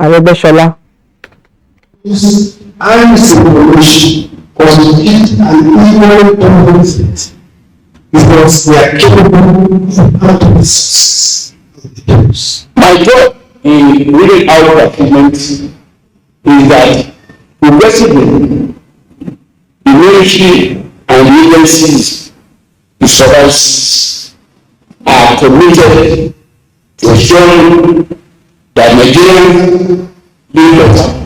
Arebeshola. Anti-segregation constitutes an equal benefit because they are capable of handling the success of the peoples. My job in reading out documents is that progressively the military and the agencies, the services are committed to ensuring that Nigerians live better.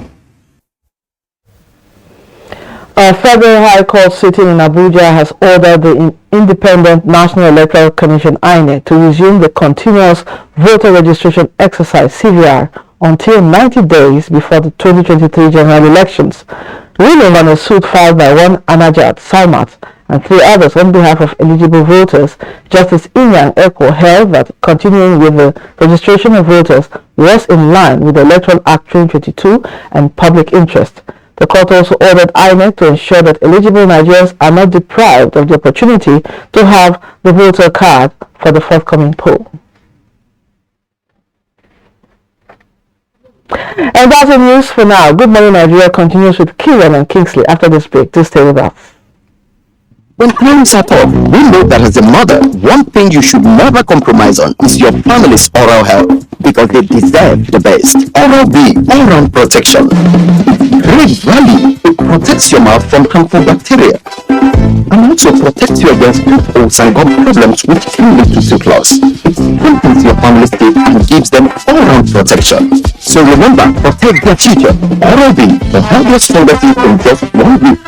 A federal high court sitting in Abuja has ordered the Independent National Electoral Commission (INEC) to resume the continuous voter registration exercise (CVR) until 90 days before the 2023 general elections, ruling on a suit filed by one Anajat Salmat and 3 others on behalf of eligible voters. Justice Inyang Eko held that continuing with the registration of voters was in line with the Electoral Act 2022 and public interest. The court also ordered INEC to ensure that eligible Nigerians are not deprived of the opportunity to have the voter card for the forthcoming poll. And that's the news for now. Good Morning Nigeria continues with Killian and Kingsley after this break. Do stay with us. When times are tough, we know that as a mother, one thing you should never compromise on is your family's oral health, because they deserve the best. Oral B, all-round protection. Great value. It protects your mouth from harmful bacteria and also protects you against tooth and gum problems which can lead to tooth loss. It strengthens your family's teeth and gives them all-round protection. So remember, protect their future. Oral B, the healthiest stronger teeth in just 1 week.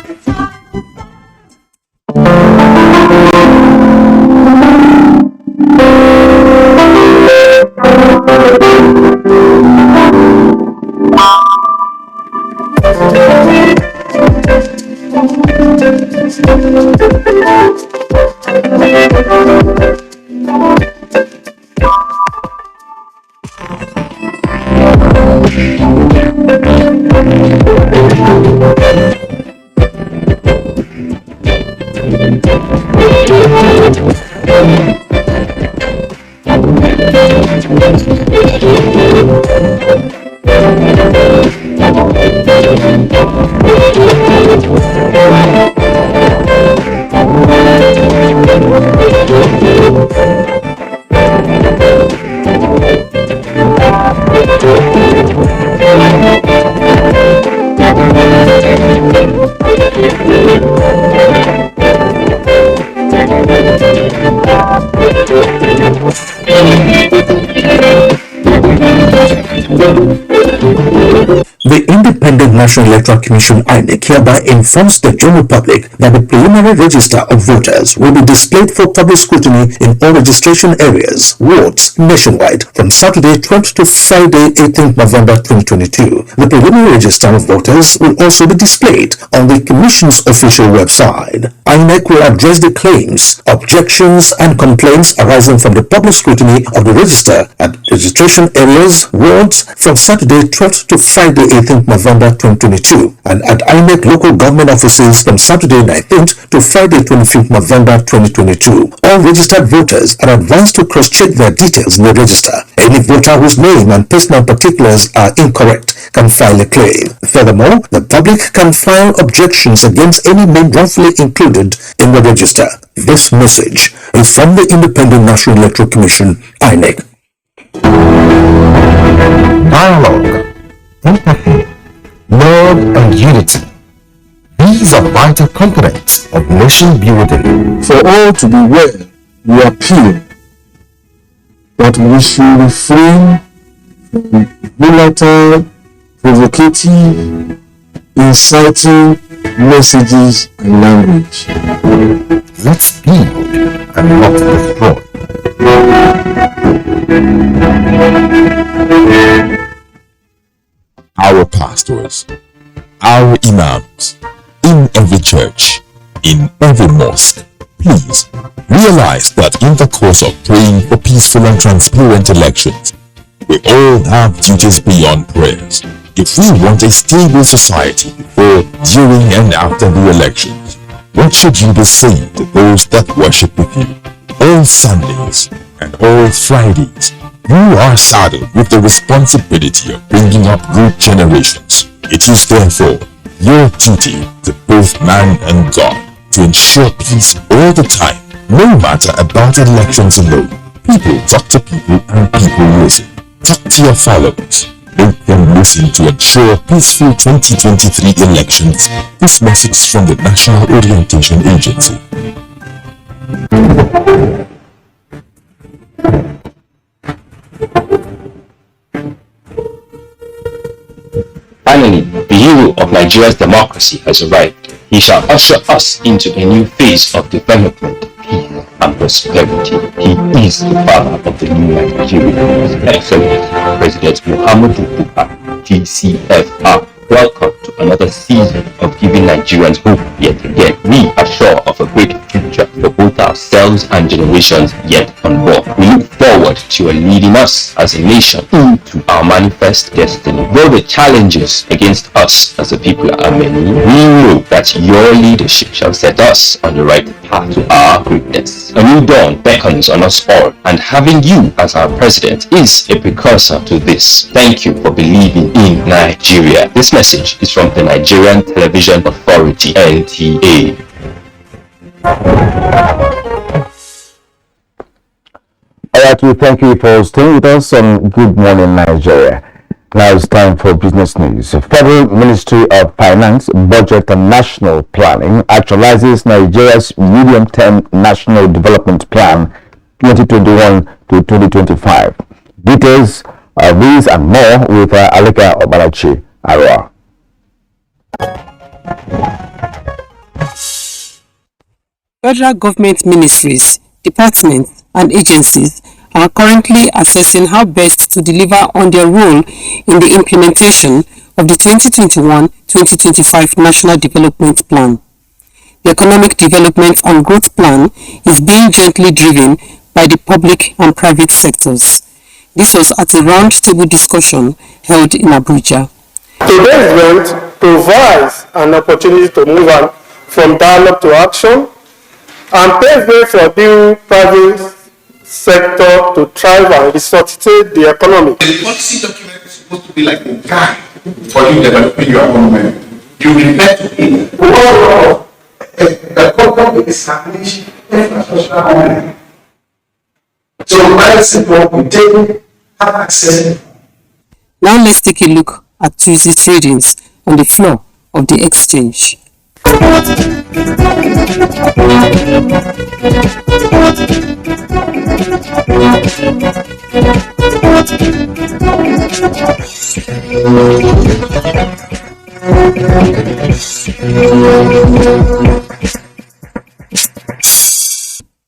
The Independent National Electoral Commission (INEC) hereby informs the general public that the preliminary register of voters will be displayed for public scrutiny in all registration areas, wards, nationwide from Saturday 12th to Friday 18th November 2022. The preliminary register of voters will also be displayed on the Commission's official website. INEC will address the claims, objections, and complaints arising from the public scrutiny of the register at registration areas, wards from Saturday 12th to Friday 18th November 2022 and at INEC local government offices from Saturday 19th to Friday 25th November 2022. All registered voters are advised to cross-check their details in the register. Any voter whose name and personal particulars are incorrect can file a claim. Furthermore, the public can file objections against any name wrongfully included in the register. This message is from the Independent National Electoral Commission, INEC. Dialogue, empathy, love and unity. These are vital components of nation building. For all to be well, we appeal that we should refrain from volatile, provocative, inciting messages and language. Let's build and not destroy. Our pastors, our imams, in every church, in every mosque, please realize that in the course of praying for peaceful and transparent elections, we all have duties beyond prayers. If we want a stable society before, during, and after the elections, what should you be saying to those that worship with you all Sundays and all Fridays? You are saddled with the responsibility of bringing up good generations. It is therefore your duty to both man and God to ensure peace all the time, no matter about elections alone. People talk to people and people listen. Talk to your followers. Make them listen to ensure peaceful 2023 elections. This message is from the National Orientation Agency. Finally, the hero of Nigeria's democracy has arrived. He shall usher us into a new phase of development, peace, and prosperity. He is the father of the new Nigeria, His Excellency President Muhammadu Buhari, GCFR. Welcome to another season of giving Nigerians hope yet again. We are sure of a great future for both ourselves and generations yet unborn. We look forward to your leading us as a nation into our manifest destiny. Though the challenges against us as a people are many, we know that your leadership shall set us on the right path to our greatness. A new dawn beckons on us all, and having you as our president is a precursor to this. Thank you for believing in Nigeria. This message is from the Nigerian Television Authority, NTA. Alright, we thank you for staying with us on Good Morning Nigeria. Now it's time for business news. The Federal Ministry of Finance, Budget and National Planning actualizes Nigeria's medium-term National Development Plan 2021 to 2025. Details of these and more with Alika Obalachi Arwa. Federal government ministries, departments, and agencies are currently assessing how best to deliver on their role in the implementation of the 2021-2025 National Development Plan. The Economic Development and Growth Plan is being jointly driven by the public and private sectors. This was at a round-table discussion held in Abuja. Today's event provides an opportunity to move on from dialogue to action and pave way for the private sector to thrive and resuscitate the economy. The policy document is supposed to be like a guide for you developing your economy. You refer to it. Overall, the problem is establishing infrastructure. So private sector will take have access. Now let's take a look at Tuesday's readings on the floor of the exchange.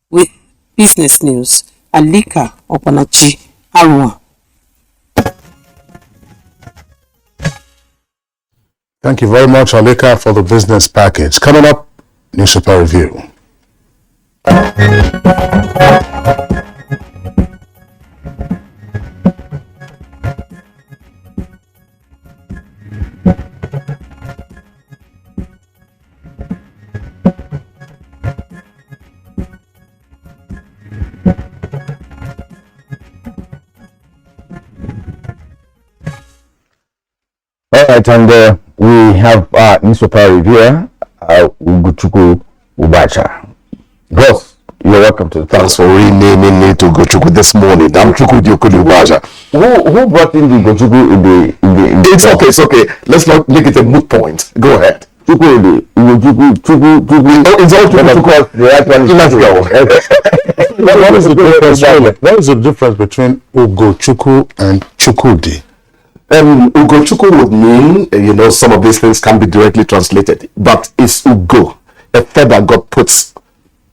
With business news, Alika Obalachi Arwa. Thank you very much, Alika, for the business package. Coming up, newspaper review. All right, and we have newspaper reviewer, Ugochukwu Ubacha. Boss, you're welcome to the Thanks for renaming me to Ugochukwu this morning. I'm Chukwu Diokulu Ubacha. Who brought in the Ugochukwu in the It's okay. Let's not make it a moot point. Go ahead. Chukwu, Ugochukwu. Oh, it's all Chukwu. The right one is Let's go. What is the difference? What is the difference between Ugochukwu and Chukwudi? Ugochukwu would mean, some of these things can be directly translated, but it's Ugo, a feather God puts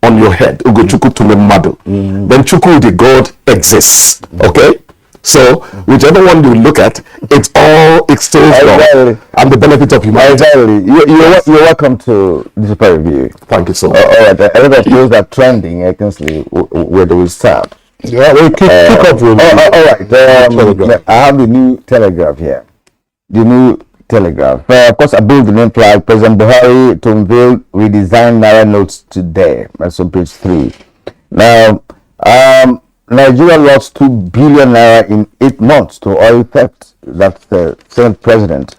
on your head. Ugochukwu to Madu. Then Chukwu, the God, exists. Okay? So, whichever one you look at, it's all extols God and the benefit of humanity. You're welcome to this review. Thank you so much. All right, a lot of those that trending, where do we start? Yeah, we keep up with all right. I have the new telegraph here. The new telegraph. Of course, above the name flag, President Buhari to unveil redesigned Naira notes today. That's on page 3. Now, Nigeria lost 2 billion naira in 8 months to oil theft. That's the Senate President.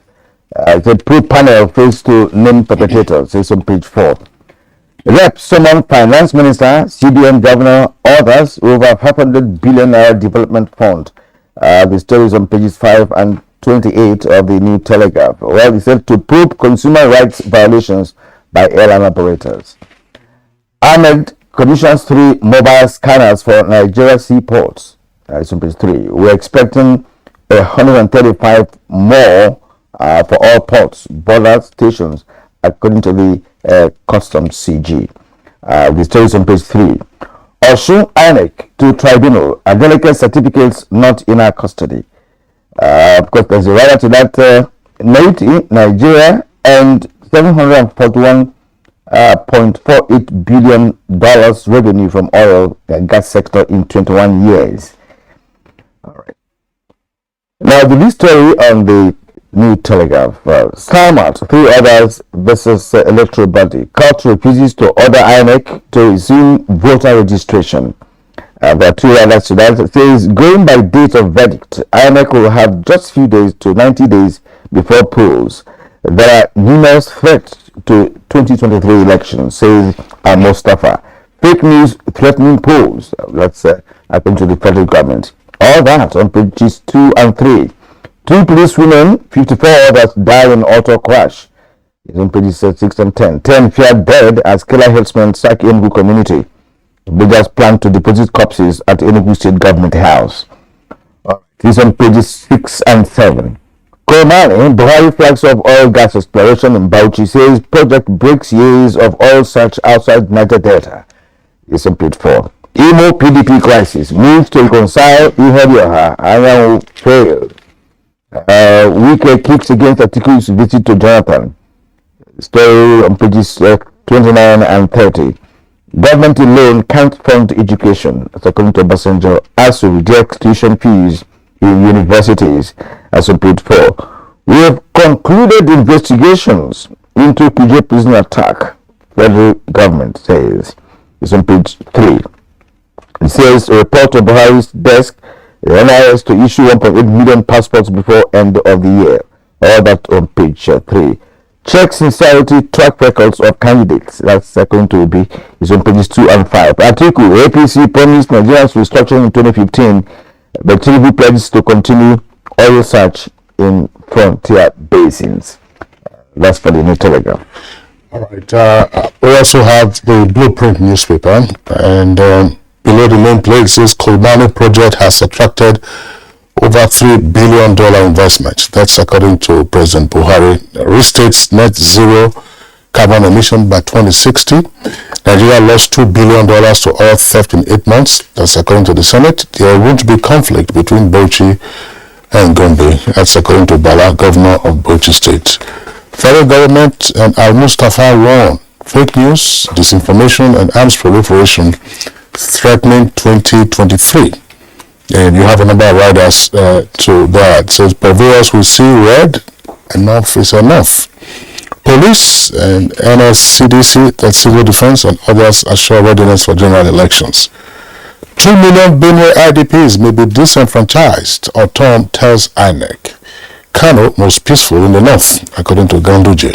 The pre-panel fails to name perpetrators. It's on page 4. Rep summon Finance Minister, CBN Governor, others over 500 billion naira development fund. The story is on pages 5 and 28 of the New Telegraph. Well, he said to probe consumer rights violations by airline operators. Ahmed commissions 3 mobile scanners for Nigeria seaports. It's on page 3. We're expecting 135 more for all ports, border stations, according to the Customs CG. The story is on page 3. Osun INEC to tribunal, delegate certificates not in our custody. Of course, there's a writer to that. Nigeria and $741.48 billion revenue from oil and gas sector in 21 years. All right. Now, the story on the New Telegraph. StarMart, 3 others versus electoral body. Court refuses to order INEC to resume voter registration. There are 2 others to that. It says, going by date of verdict, INEC will have just few days to 90 days before polls. There are numerous threats to 2023 elections, says Mustafa. Fake news threatening polls. That's according to the federal government. All that on pages 2 and 3. 2 police women, 54 others die in auto crash. It's on pages 6 and 10. 10 feared dead as killer herdsmen sack Enugu community. Villagers plan to deposit corpses at Enugu State Government House. It's on pages 6 and 7. Komani, Buhari flags of oil gas exploration in Bauchi, says project breaks years of oil search outside Niger Delta. It's on page 4. Imo PDP crisis moves to reconcile Ihedioha. Anyanwu failed. Wike kicks against Atiku's visit to Jonathan. Story on pages 29 and 30. Government alone can't fund education, as according to Obasanjo, as to reject tuition fees in universities, as on page 4. We have concluded investigations into Kuje prison attack, federal government says. It's on page 3. It says a report of Buhari's desk, the NIS to issue 1.8 million passports before end of the year. All that on page 3. Check sincerity track records of candidates. That's according to OB. Is on pages 2 and 5. Atiku, APC promised Nigerians restructuring in 2015, but Tinubu pledges to continue oil search in frontier basins. That's for the New Telegraph. All right. We also have the Blueprint newspaper, and below the main plate says Kolmani project has attracted over $3 billion investment. That's according to President Buhari. Restates net zero carbon emission by 2060. Nigeria lost $2 billion to oil theft in 8 months. That's according to the Senate. There won't be conflict between Bauchi and Gombe. That's according to Bala, governor of Bauchi State. Federal government and Al-Mustafa warn fake news, disinformation, and arms proliferation threatening 2023. And you have a number of riders to that. It says purveyors will see red, enough is enough. Police and NSCDC, that's civil defense, and others assure readiness for general elections. 2 million Benue IDPs may be disenfranchised, or Tom tells INEC. Kano most peaceful in the north, according to Ganduje.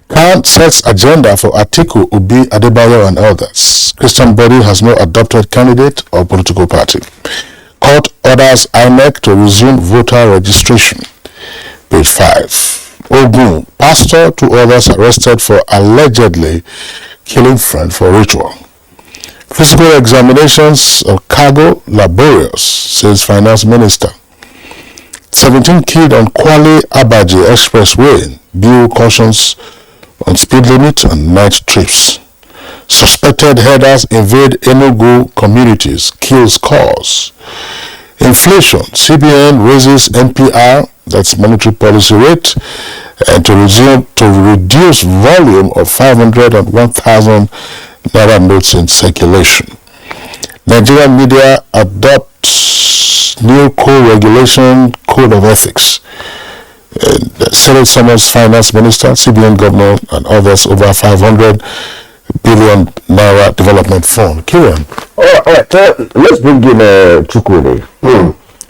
Khan sets agenda for Atiku, Obi, Adebayo, and others. Christian body has no adopted candidate or political party. Court orders INEC to resume voter registration. Page 5. Ogun, pastor to others arrested for allegedly killing friend for ritual. Physical examinations of cargo laborious, says finance minister. 17 killed on Kwale Abaji Expressway. Bureau cautions on speed limit and night trips. Suspected headers invade Enugu communities, kills cause. Inflation, CBN raises NPR, that's monetary policy rate, and to reduce volume of 500 and 1,000 naira notes in circulation. Nigerian media adopts new co-regulation code of ethics. Senate summons finance minister, CBN governor, and others over 500 billion naira development fund. Kieran. All right. Let's bring in Chukwudi.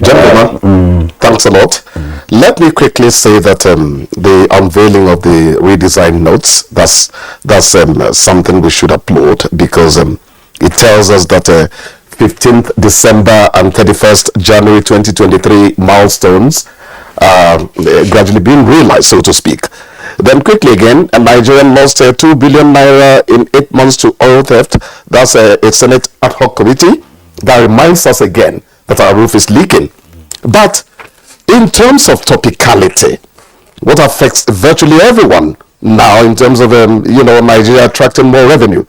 Gentlemen, thanks a lot. Let me quickly say that the unveiling of the redesign notes, that's something we should applaud, because it tells us that 15th December and 31st January 2023 milestones are gradually being realized, so to speak. Then quickly again, Nigeria lost 2 billion naira in 8 months to oil theft. That's a Senate ad hoc committee that reminds us again that our roof is leaking. But in terms of topicality, what affects virtually everyone now in terms of Nigeria attracting more revenue,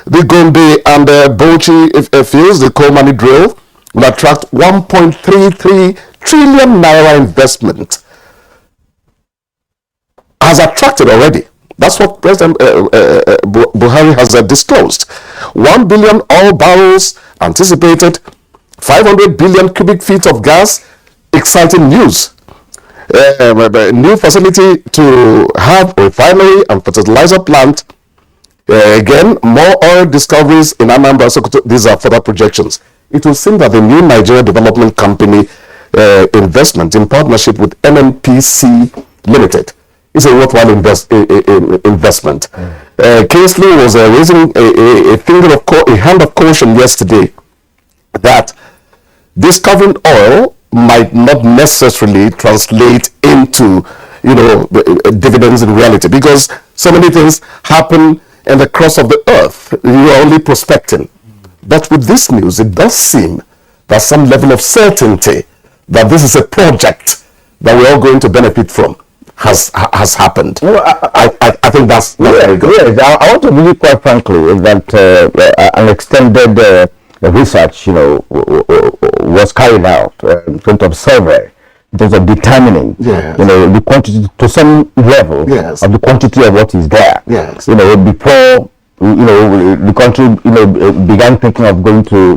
the Gombe and Bauchi fields, the coal money drill, will attract 1.33 trillion naira investment. Has attracted already. That's what President Buhari has disclosed. 1 billion oil barrels anticipated, 500 billion cubic feet of gas. Exciting news. New facility to have a refinery and fertilizer plant. Again, more oil discoveries in Anambra. These are further projections. It will seem that the new Nigeria Development Company investment in partnership with NNPC Limited is a worthwhile investment. Kingsley was raising a hand of caution yesterday that discovering oil might not necessarily translate into dividends in reality, because so many things happen in the crust of the earth. You are only prospecting. But with this news, it does seem that some level of certainty that this is a project that we're all going to benefit from has happened. Well, I think that's very good. Yes, I want to really, quite frankly, that an extended research, was carried out in terms of survey, in terms of determining, the quantity to some level of the quantity of what is there. Yes. Before the country began thinking of going to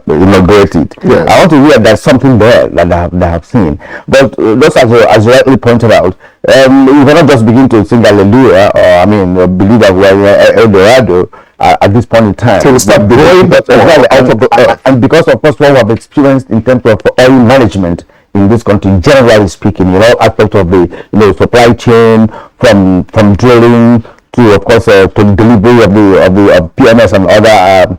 inaugurate it. Yes. I want to hear there's something there that I have seen. But just as you rightly pointed out, we cannot just begin to sing hallelujah or believe that we're in El Dorado at this point in time. So we start growing, and because of course what we have experienced in terms of oil management in this country, generally speaking, aspect of the supply chain, from drilling to, of course, to the delivery of PMS and other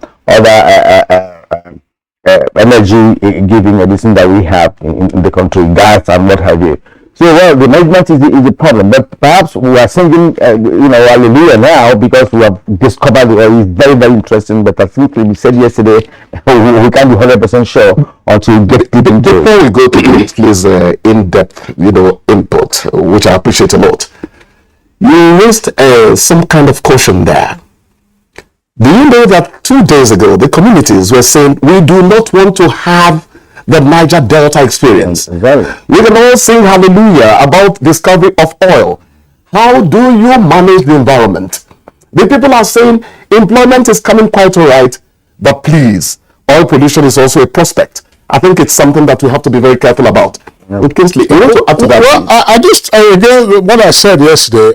energy giving medicine that we have in the country, gas and what have you. So, the management is the problem, but perhaps we are singing, hallelujah now because we have discovered the oil is very, very interesting. But I think we said yesterday, we can't be 100% sure until we get deep into it. Before we go to please in-depth, input, which I appreciate a lot. You raised some kind of caution there. Do you know that 2 days ago, the communities were saying, we do not want to have the Niger Delta experience. Exactly. We can all sing hallelujah about discovery of oil. How do you manage the environment? The people are saying employment is coming quite all right, but please, oil pollution is also a prospect. I think it's something that we have to be very careful about. Kingsley, you want to add to that? Well, again, what I said yesterday,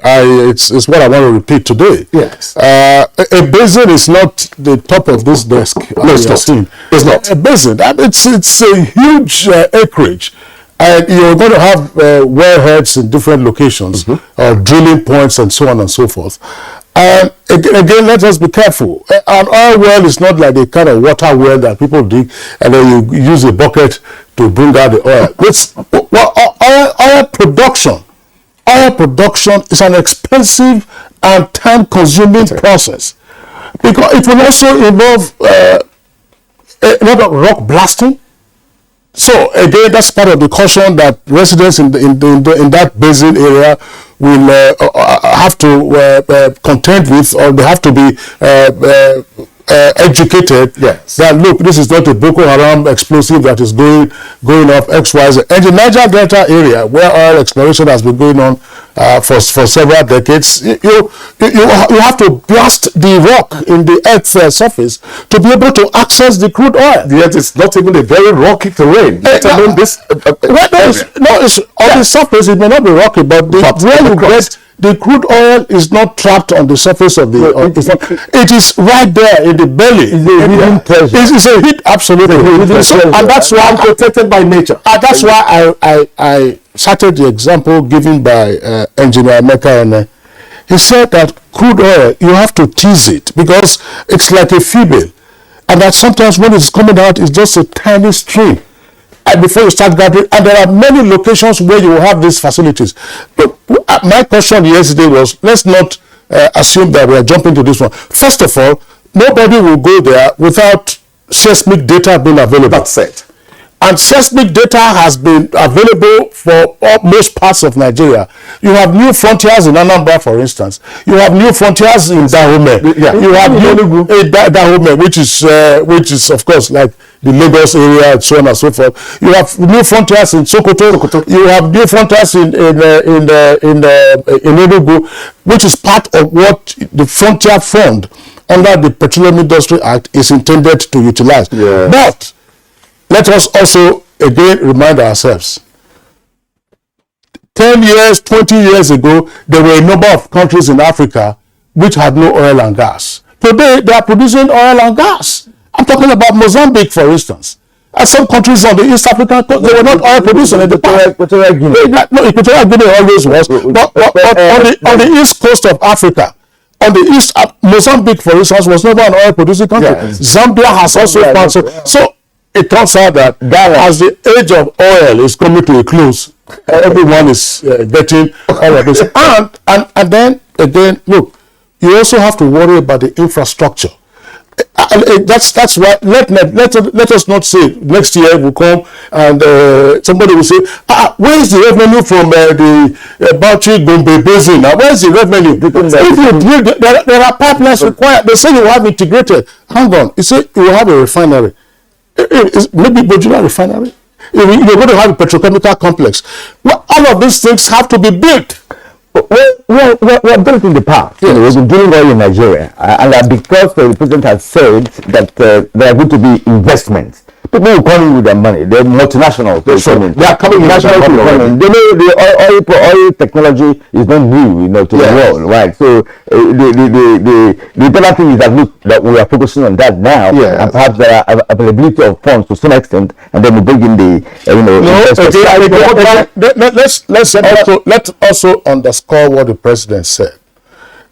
it's what I want to repeat today. Yes. A basin is not the top of this desk. No, it's not. It's not. A basin, it's a huge acreage. And you're going to have wellheads in different locations, drilling points and so on and so forth. And again, let us be careful. An oil well is not like the kind of water well that people dig and then you use a bucket to bring out the oil. Oil production is an expensive and time-consuming process because it will also involve a lot of rock blasting. So again, that's part of the caution that residents in that basin area will have to contend with, or they have to be educated. Yes. That look, this is not a Boko Haram explosive that is going off XYZ. And the Niger Delta area, where oil exploration has been going on for several decades, you have to blast the rock in the earth's surface to be able to access the crude oil. Yet it's not even a very rocky terrain. On the surface it may not be rocky, but where you get the crude oil is not trapped on the surface of the it is right there in the belly. It's a heat, absolutely. And that's why I'm protected by nature. And that's why I cited the example given by engineer Meka, and he said that crude oil, you have to tease it because it's like a female, and that sometimes when it's coming out, it's just a tiny stream. And before you start gathering, and there are many locations where you will have these facilities. But my question yesterday was, let's not assume that we are jumping to this one. First of all, nobody will go there without seismic data being available. That's it. And seismic data has been available for most parts of Nigeria. You have new frontiers in Anambra, for instance. You have new frontiers in Dahomey. Yeah. You have new Dahomey, which is of course like the Lagos area and so on and so forth. You have new frontiers in Sokoto. You have new frontiers in Enugu, which is part of what the Frontier Fund under the Petroleum Industry Act is intended to utilize. Yeah. But let us also again remind ourselves, 10 years, 20 years ago, there were a number of countries in Africa which had no oil and gas. Today, they are producing oil and gas. I'm talking about Mozambique, for instance. And some countries on the East African coast, they were not oil producing in the past. Equatorial Guinea. No, Equatorial Guinea always was. But on the east coast of Africa, on the east, Mozambique, for instance, was never an oil producing country. Yes. Zambia has also found so it turns out that as the age of oil is coming to a close, everyone is getting all of this. And then again, look, you also have to worry about the infrastructure. That's why let us not say next year will come and somebody will say, where is the revenue from the Bauchi Gombe Basin? Now, where is the revenue? If you drill, there are pipelines required. They say you have integrated. Hang on, you say you will have a refinery. Maybe Bojula refinery. You're going to have a petrochemical complex. Well, all of these things have to be built. We're built in the past. Yes. We've been doing oil in Nigeria, and because the president has said that there are going to be investments. People will come in with their money. They're multinational. They are coming national. They know the oil technology is not new, to the world, right? So the important thing is that look, that we are focusing on that now, and perhaps there are availability of funds to some extent, and then we bring in the let's also underscore what the president said,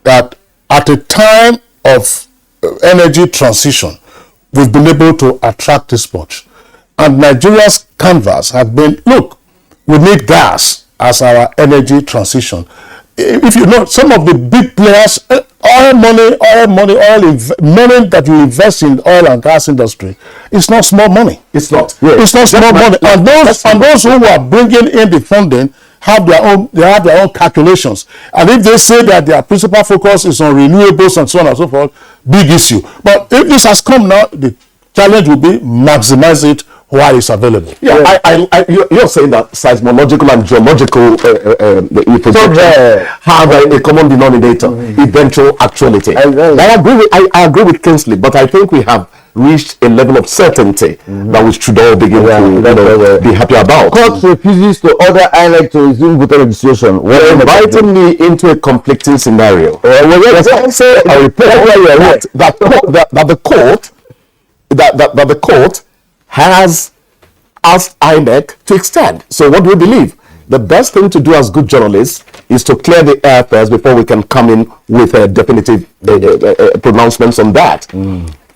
that at a time of energy transition, we've been able to attract this much. And Nigeria's canvas has been, look, we need gas as our energy transition. If you know, some of the big players, money that you invest in oil and gas industry, it's not small money. It's not. It's not small money. And those who are bringing in the funding have their own calculations. And if they say that their principal focus is on renewables and so on and so forth, big issue. But if this has come now, the challenge will be maximize it while it's available. Yeah, you're saying that seismological and geological have a common denominator, eventual actuality. I agree with Kingsley, but I think we have reached a level of certainty that we should all begin to be happy about. Court refuses to order INEC to resume voter registration. We're inviting me into a conflicting scenario. That the court has asked INEC to extend. So what do we believe? The best thing to do as good journalists is to clear the air first before we can come in with a definitive pronouncements on that.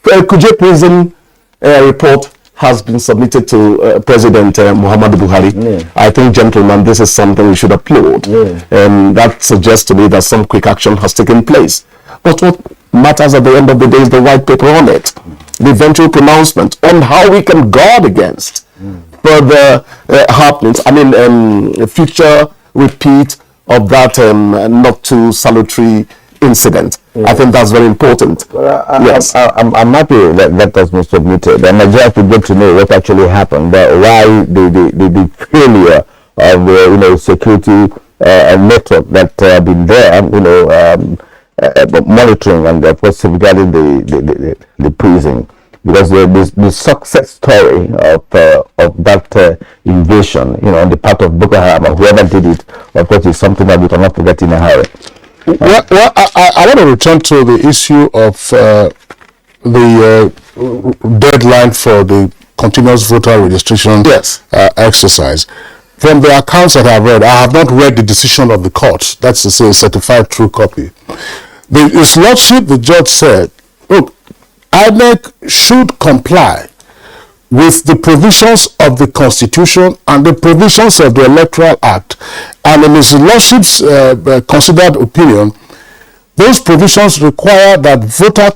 Kuje prison report has been submitted to President Muhammadu Buhari. I think, gentlemen, this is something we should applaud. And that suggests to me that some quick action has taken place. But what matters at the end of the day is the white paper on it. The eventual pronouncement on how we can guard against further happenings. I mean, future repeat of that not too salutary incident. I think that's very important. Yes, I'm happy that has been submitted, and Nigeria should get to know what actually happened, why the failure of the security network that have been there, monitoring and of course safeguarding the prison. Because the success story of that invasion, on the part of Boko Haram or whoever did it, of course, it's something that we cannot forget in a hurry. Well, I want to return to the issue of the deadline for the continuous voter registration exercise. From the accounts that I've read, I have not read the decision of the court. That's to say, a certified true copy. His Lordship, the judge, said, look, INEC should comply with the provisions of the Constitution and the provisions of the Electoral Act. And in His Lordship's considered opinion, those provisions require that voter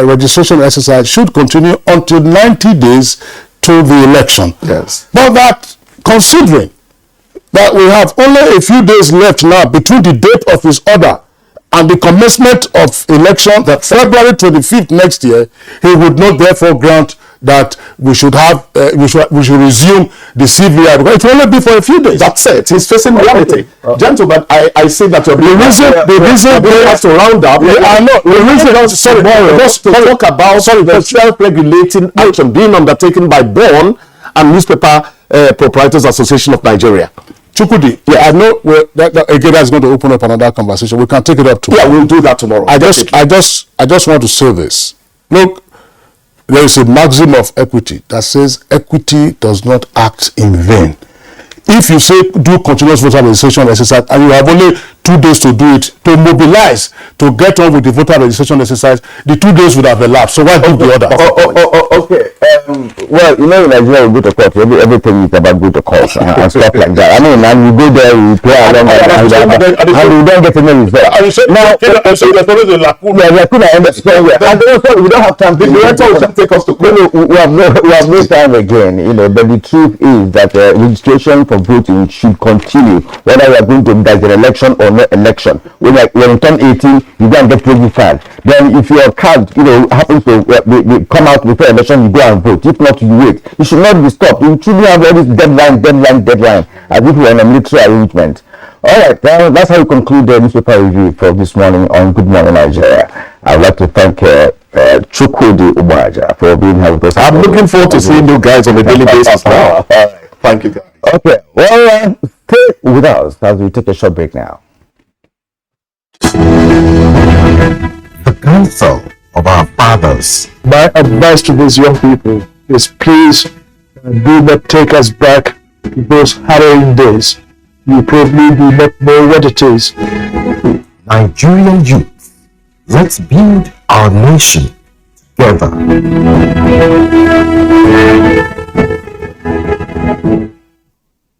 registration exercise should continue until 90 days to the election. Yes. But that, considering that we have only a few days left now between the date of his order and the commencement of election, that February 25th next year, he would not therefore grant that we should have we should resume the CVR, because it will only be for a few days. That's it. He's facing reality. Gentlemen, I say that the reason they have to round up. I know. The reason just to talk about the self-regulating action being undertaken by BORN and Newspaper Proprietors Association of Nigeria. Chukudi, I know again that's going to open up another conversation. We can take it up tomorrow. Yeah, we'll do that tomorrow. I just want to say this. Look, there is a maxim of equity that says equity does not act in vain. If you say do continuous voter registration exercise and you have only 2 days to do it, to mobilize, to get on with the voter registration exercise, the 2 days would have elapsed. So why do the other? Okay. Well, in Nigeria, we go to court. Everything is about go to court and stuff like that. I mean, and we go there, we play along, and we don't get any result. Now, there's always a lacuna. And also, we don't have time. Take us to court. We have no time again. But the truth is that registration for voting should continue, whether we are going to there's an election or no election. When you turn 18, you go and get registered. Then if your card, happens to come out before election, you go and vote. If not, you wait. You should not be stopped. You truly have all this deadline, as if we're in a military arrangement. All right, that's how we conclude the newspaper review for this morning on Good Morning Nigeria. I would like to thank Chukwudi Umaja for being here with us. I'm looking forward to seeing you guys on a daily basis now. All right. Thank you, guys. Okay, well, stay with us as we take a short break now. The counsel of our fathers. My advice to these young people is please do not take us back to those harrowing days. You probably do not know what it is. Nigerian youth, let's build our nation together.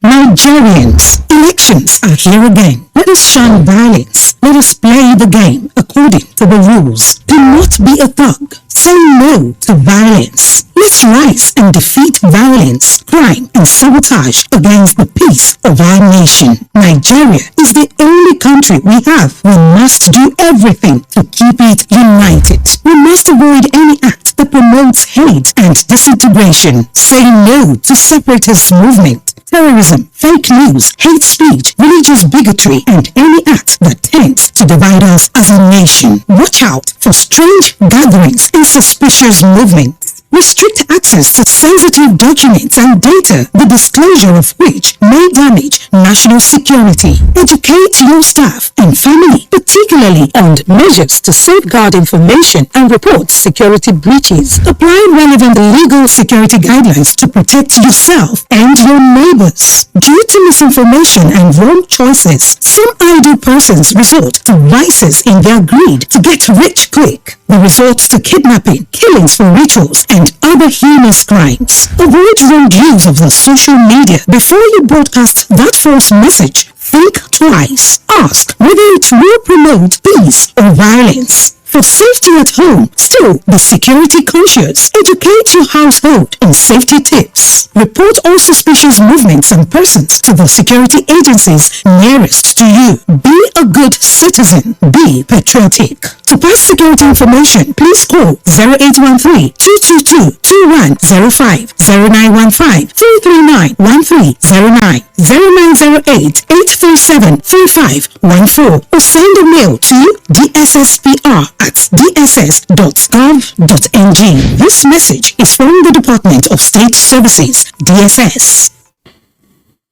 Nigerians, elections are here again. Let us shun violence. Let us play the game according to the rules. Do not be a thug. Say no to violence. Let's rise and defeat violence, crime, and sabotage against the peace of our nation. Nigeria is the only country we have. We must do everything to keep it united. We must avoid any act that promotes hate and disintegration. Say no to separatist movement, terrorism, fake news, hate speech, religious bigotry, and any act that tends to divide us as a nation. Watch out for strange gatherings and suspicious movements. Restrict access to sensitive documents and data, the disclosure of which may damage national security. Educate your staff and family, particularly on measures to safeguard information and report security breaches. Apply relevant legal security guidelines to protect yourself and your neighbors. Due to misinformation and wrong choices, some idle persons resort to vices in their greed to get rich quick. They resort to kidnapping, killings for rituals, and other heinous crimes. Avoid wrong use of the social media. Before you broadcast that false message, think twice. Ask whether it will promote peace or violence. For safety at home, still be security conscious. Educate your household on safety tips. Report all suspicious movements and persons to the security agencies nearest to you. Be a good citizen. Be patriotic. To pass security information, please call 0813-222-2105, 0915-339-1309, 0908-837-4514, or send a mail to dsspr@dss.gov.ng. This message is from the Department of State Services, DSS.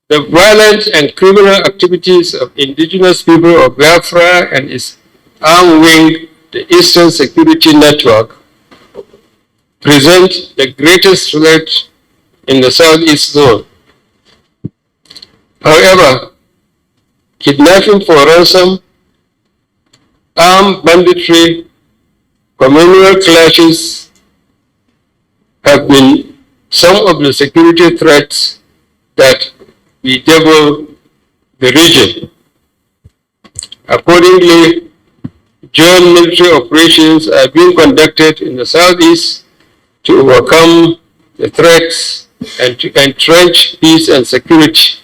The violent and criminal activities of indigenous people of Biafra and its armed wing, the Eastern Security Network, present the greatest threat in the Southeast zone. However, kidnapping for ransom, armed banditry, communal clashes have been some of the security threats that bedevil the region. Accordingly, joint military operations are being conducted in the Southeast to overcome the threats and to entrench peace and security.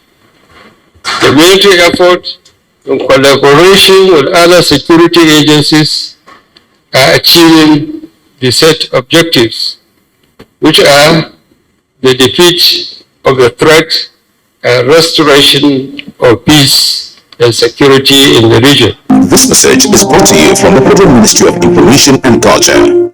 The military effort, in collaboration with other security agencies, are achieving the set objectives, which are the defeat of the threat and restoration of peace and security in the region. This message is brought to you from the Federal Ministry of Information and Culture.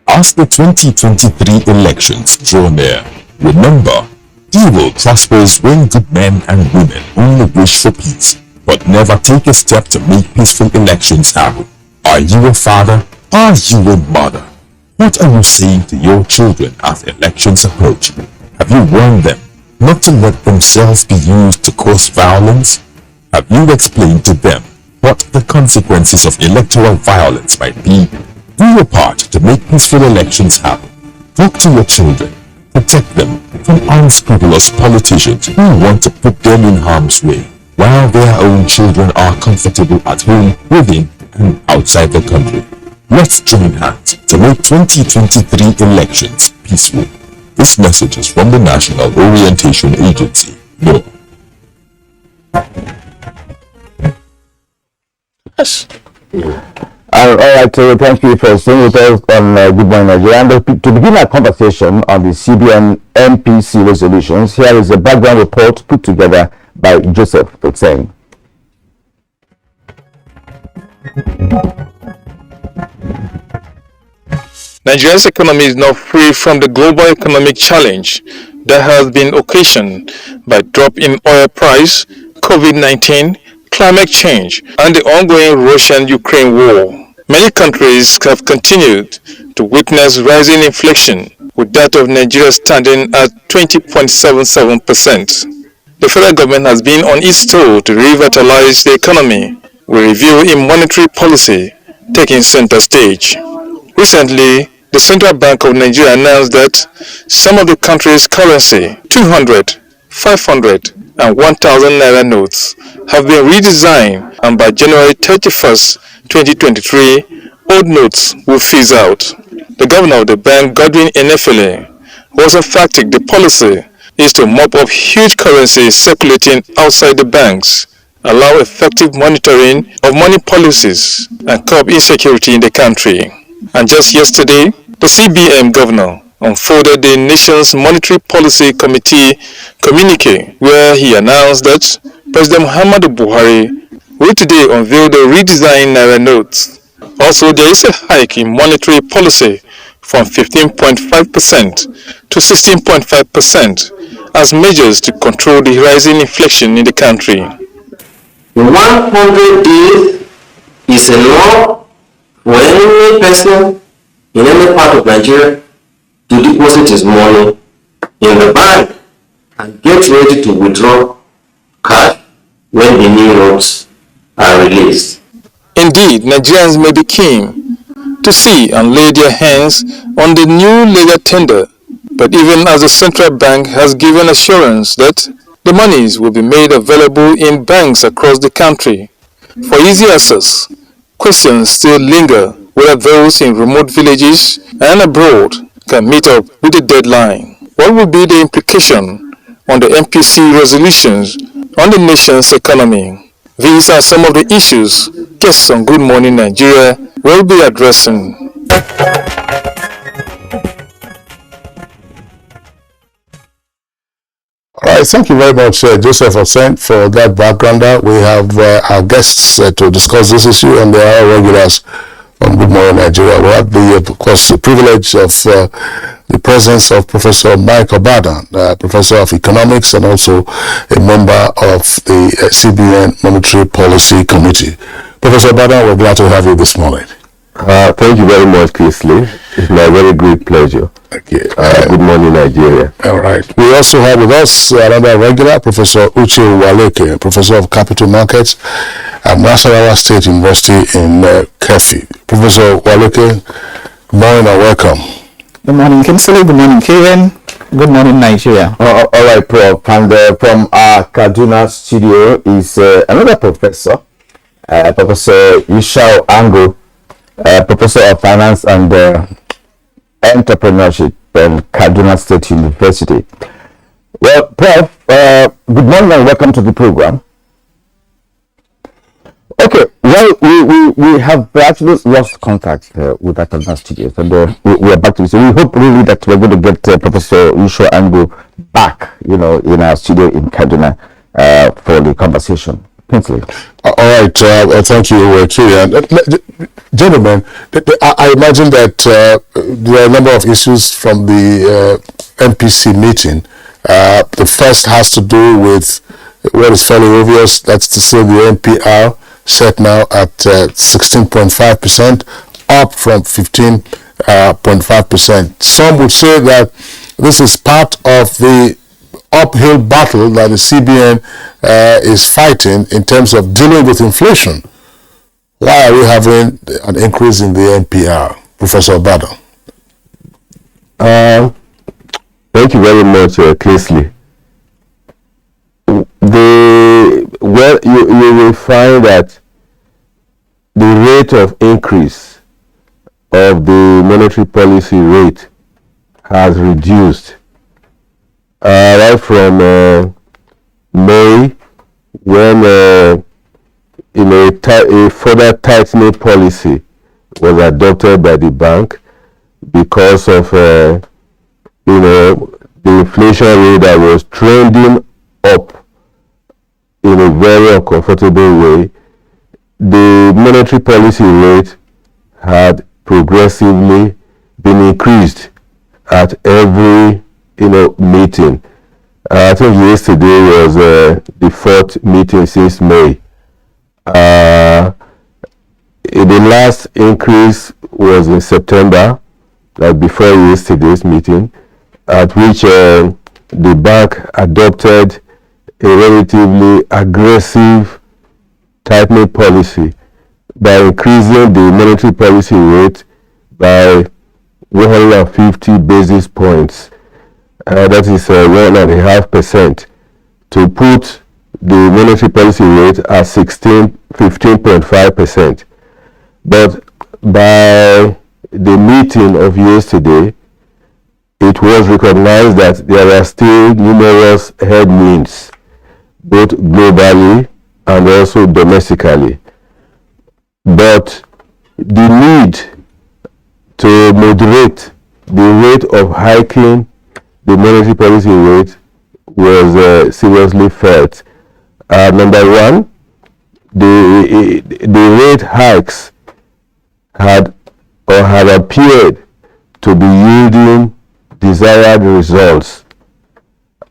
As the 2023 elections draw near, remember, evil prospers when good men and women only wish for peace, but never take a step to make peaceful elections happen. Are you a father? Are you a mother? What are you saying to your children as elections approach? Have you warned them not to let themselves be used to cause violence? Have you explained to them what the consequences of electoral violence might be? Do your part to make peaceful elections happen. Talk to your children. Protect them from unscrupulous politicians who want to put them in harm's way, while their own children are comfortable at home, within and outside the country. Let's join hands to make 2023 elections peaceful. This message is from the National Orientation Agency, NOV. Yes. All right, so thank you for staying with us on Good Morning Nigeria. And to begin our conversation on the CBN MPC resolutions, here is a background report put together by Joseph Otseng. Nigeria's economy is not free from the global economic challenge that has been occasioned by drop in oil price, COVID-19, climate change, and the ongoing Russian-Ukraine war. Many countries have continued to witness rising inflation, with that of Nigeria standing at 20.77%. The federal government has been on its toe to revitalize the economy, with review in monetary policy taking center stage. Recently, the Central Bank of Nigeria announced that some of the country's currency, 200, 500, and 1,000 naira notes, have been redesigned, and by January 31st, 2023, old notes will phase out. The governor of the bank, Godwin Emefiele, was emphatic the policy is to mop up huge currency circulating outside the banks, allow effective monitoring of money policies, and curb insecurity in the country. And just yesterday, the CBN governor unfolded the nation's Monetary Policy Committee communique, where he announced that President Muhammadu Buhari will today unveil the redesigned Naira notes. Also, there is a hike in monetary policy from 15.5% to 16.5% as measures to control the rising inflation in the country. 100 days is enough for any person in any part of Nigeria to deposit his money in the bank and get ready to withdraw cash when the new notes are released. Indeed, Nigerians may be keen to see and lay their hands on the new legal tender, but even as the central bank has given assurance that the monies will be made available in banks across the country for easy access, questions still linger whether those in remote villages and abroad can meet up with the deadline. What will be the implication on the MPC resolutions on the nation's economy? These are some of the issues guests on Good Morning Nigeria will be addressing. All right, thank you very much, Joseph Otseng, for that background. We have our guests to discuss this issue, and they are regulars on Good Morning Nigeria. We have of course, the privilege of the presence of Professor Mike Obadan, Professor of Economics and also a member of the CBN Monetary Policy Committee. Professor Obadan, we're glad to have you this morning. Thank you very much, Kingsley. It's my very great pleasure. Okay. Good morning, Nigeria. All right. We also have with us another regular, Professor Uche Waleke, Professor of Capital Markets at Nasarawa State University in Kefi. Professor Waleke, good morning and welcome. Good morning, Kingsley. Good morning, KN. Good morning, Nigeria. All right, Prof. And from our Kaduna studio is another professor, Professor Yishao Ango, Professor of Finance and Entrepreneurship from Kaduna State University. Well, Prof, good morning and welcome to the program. Okay, well, we have actually lost contact with our Kaduna studios, and we are back to it. So we hope really that we're going to get Professor Yusho Ango back, in our studio in Kaduna for the conversation. Kingsley. All right, thank you, gentlemen. I imagine that there are a number of issues from the MPC meeting. The first has to do with what is fairly obvious, that's to say the NPR set now at 16.5%, up from 15.5%. Some would say that this is part of the uphill battle that the CBN is fighting in terms of dealing with inflation. Why are we having an increase in the NPR, Professor Obado? Thank you very much, Kingsley. You will find that the rate of increase of the monetary policy rate has reduced right from May, when a further tightening policy was adopted by the bank because of the inflation rate that was trending up in a very uncomfortable way. The monetary policy rate had progressively been increased at every meeting. I think yesterday was the fourth meeting since May. The last increase was in September, like before yesterday's meeting, at which the bank adopted a relatively aggressive tightening policy by increasing the monetary policy rate by 150 basis points. That is 1.5%, to put the monetary policy rate at 15.5%. But by the meeting of yesterday, it was recognized that there are still numerous headwinds, both globally and also domestically. But the need to moderate the rate of hiking the monetary policy rate was seriously felt. Number one, the rate hikes had appeared to be yielding desired results.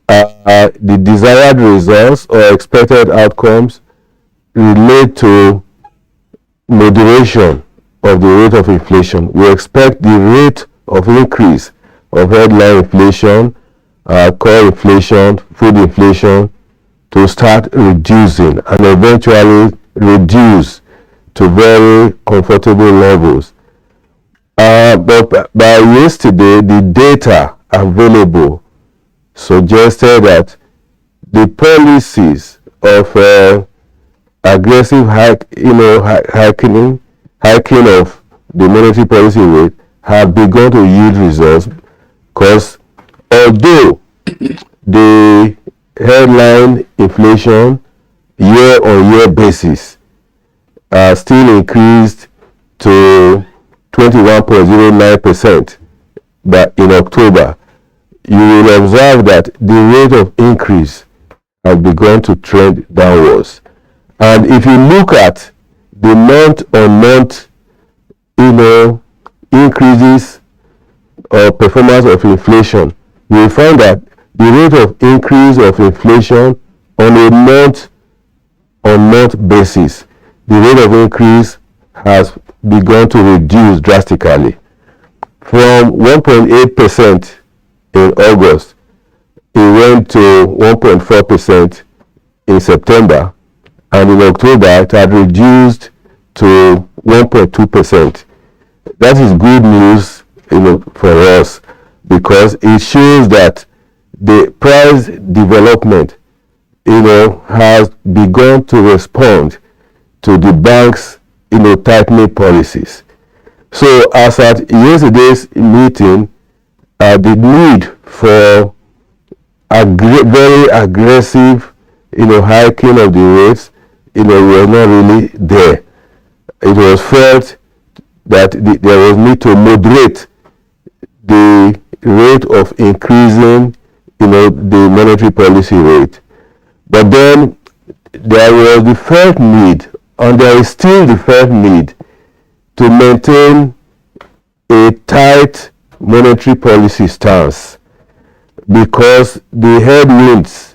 The desired results or expected outcomes relate to moderation of the rate of inflation. We expect the rate of increase of headline inflation, core inflation, food inflation to start reducing and eventually reduce to very comfortable levels. But by yesterday, the data available suggested that the policies of aggressive hiking of the monetary policy rate have begun to yield results, because although the headline inflation year-on-year basis still increased to 21.09% in October, you will observe that the rate of increase has begun to trend downwards. And if you look at the month-on-month increases or performance of inflation, you will find that the rate of increase of inflation on a month-on-month basis, the rate of increase has begun to reduce drastically. From 1.8% in August, it went to 1.4% in September, and in October it had reduced to 1.2%. That is good news, for us, because it shows that the price development, has begun to respond to the bank's, tightening policies. So as at yesterday's meeting, the need for very aggressive, hiking of the rates, was not really there. It was felt that there was need to moderate the rate of increasing, the monetary policy rate. But then there was the felt need, and there is still the felt need, to maintain a tight monetary policy stance, because the headwinds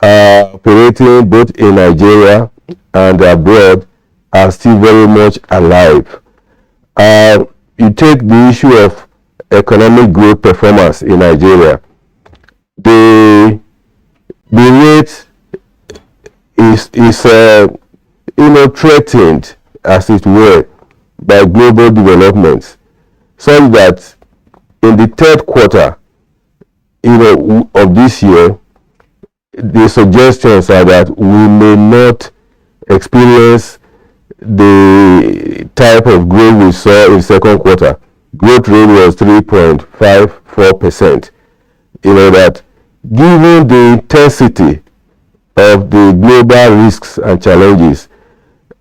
operating both in Nigeria and abroad are still very much alive. You take the issue of economic growth performance in Nigeria. The rate is threatened, as it were, by global developments, such that in the third quarter, of this year, the suggestions are that we may not experience the type of growth we saw in second quarter. Growth rate was 3.54%. That given the intensity of the global risks and challenges,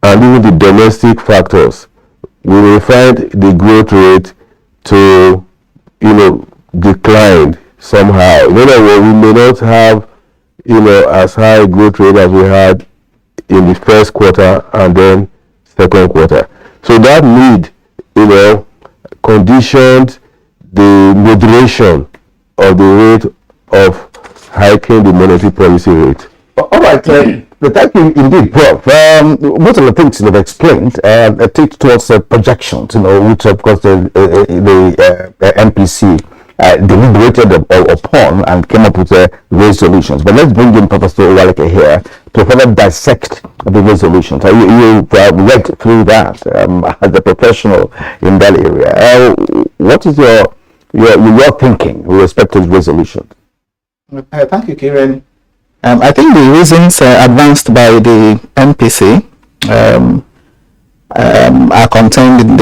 and even the domestic factors, we will find the growth rate to, decline somehow. In other words, we may not have, as high growth rate as we had in the first quarter and then second quarter. So that need, conditioned the moderation of the rate of hiking the monetary policy rate. All right, thank you indeed, Prof. Most of the things you've explained take towards projections, which of course the MPC deliberated upon and came up with resolutions. But let's bring in Professor Owaleke here to further dissect the resolutions. You read through that as a professional in that area. What is your thinking with respect to the resolution? Thank you, Kieran. I think the reasons advanced by the MPC are contained in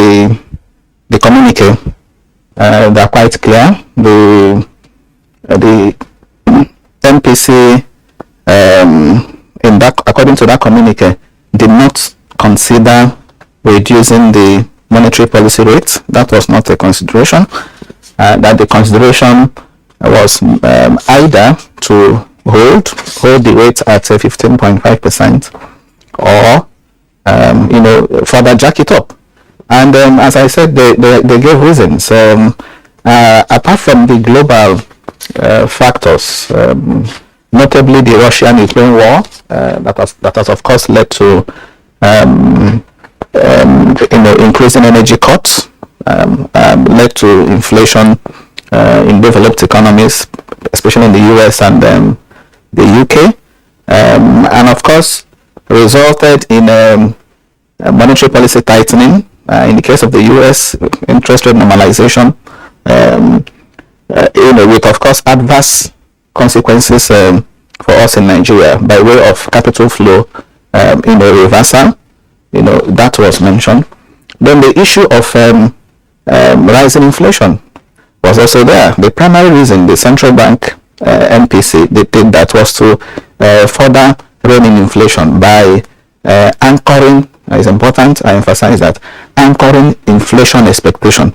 the communique. They are quite clear. The MPC, according to that communique, did not consider reducing the monetary policy rate. That was not a consideration. That the consideration was either to hold the rate at 15.5% or further jack it up. And as I said, they gave reasons. Apart from the global factors, notably the Russian-Ukraine war, that has of course led to increasing energy costs, led to inflation in developed economies, especially in the US and the UK, and of course resulted in monetary policy tightening. In the case of the US, interest rate normalization, with of course adverse consequences for us in Nigeria by way of capital flow, reversal. That was mentioned. Then the issue of rising inflation was also there. The primary reason the central bank MPC did that was to further rein in inflation by anchoring. It's important, I emphasize that, anchoring inflation expectation,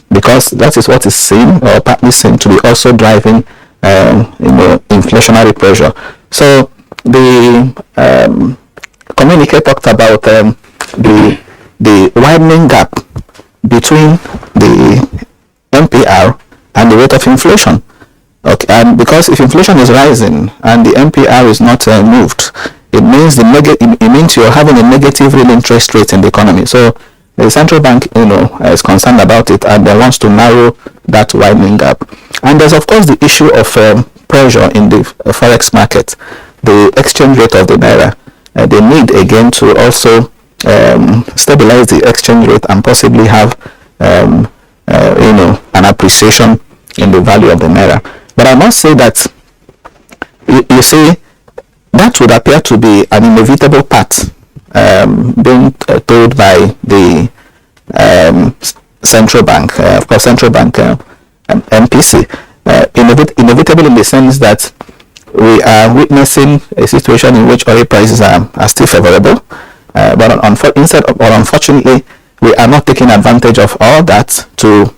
because that is what is seen or partly seen to be also driving inflationary pressure. So the communique talked about the widening gap between the MPR and the rate of inflation. Okay, and because if inflation is rising and the MPR is not moved, it means it means you're having a negative real interest rate in the economy. So the central bank, is concerned about it and wants to narrow that widening gap. And there's of course the issue of pressure in the forex market, the exchange rate of the naira. They need again to also stabilize the exchange rate and possibly have an appreciation in the value of the naira. But I must say that you see, that would appear to be an inevitable path being told by the central bank, of course, central bank MPC, inevitable in the sense that we are witnessing a situation in which oil prices are still favorable, but unfortunately, we are not taking advantage of all that to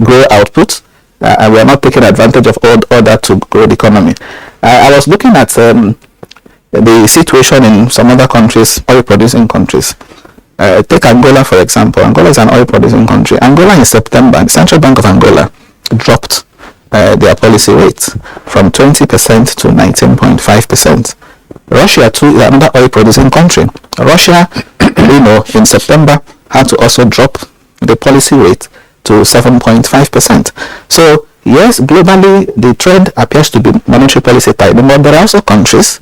grow output, and we are not taking advantage of all that to grow the economy. I was looking at the situation in some other countries, oil-producing countries. Take Angola, for example. Angola is an oil-producing country. Angola in September, the Central Bank of Angola dropped their policy rate from 20% to 19.5%. Russia too is another oil-producing country. Russia, in September had to also drop the policy rate to 7.5%. So yes, globally the trend appears to be monetary policy tightening, but there are also countries,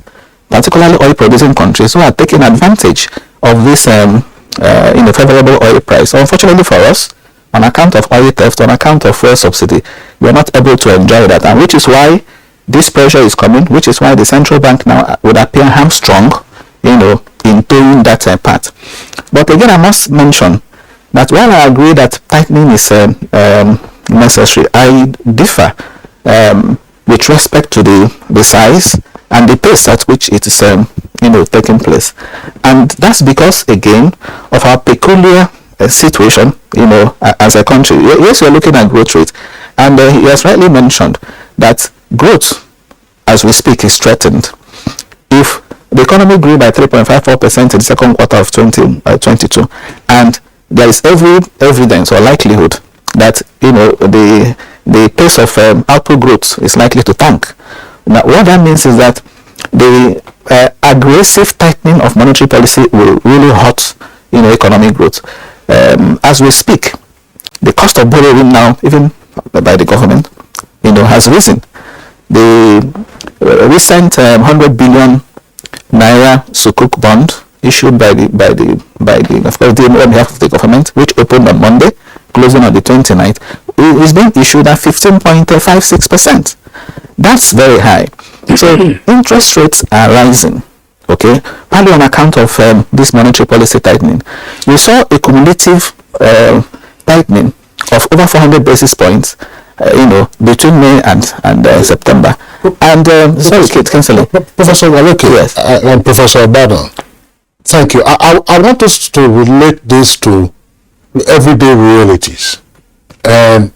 particularly oil-producing countries, who are taking advantage of this favorable oil price. So unfortunately for us, on account of oil theft, on account of fuel subsidy, we are not able to enjoy that, and which is why this pressure is coming, which is why the central bank now would appear hamstrung, in towing that part. But again, I must mention that while I agree that tightening is necessary, I differ with respect to the size and the pace at which it is taking place. And that's because, again, of our peculiar situation, as a country. Yes, we're looking at growth rate, and he has rightly mentioned that growth, as we speak, is threatened. If the economy grew by 3.54% in the second quarter of 2022, and there is every evidence or likelihood that the pace of output growth is likely to tank. Now, what that means is that the aggressive tightening of monetary policy will really hurt economic growth. As we speak, the cost of borrowing now, even by the government, has risen. The recent 100 billion naira sukuk bond issued by the of course on behalf of the government, which opened on Monday, closing on the 29th, is being issued at 15.56%. That's very high. So interest rates are rising, okay, partly on account of this monetary policy tightening. We saw a cumulative tightening of over 400 basis points, between May and September. And sorry, Kate, canceling. Professor Waleke, yes, and Professor Abadan, thank you. I want us to relate this to everyday realities and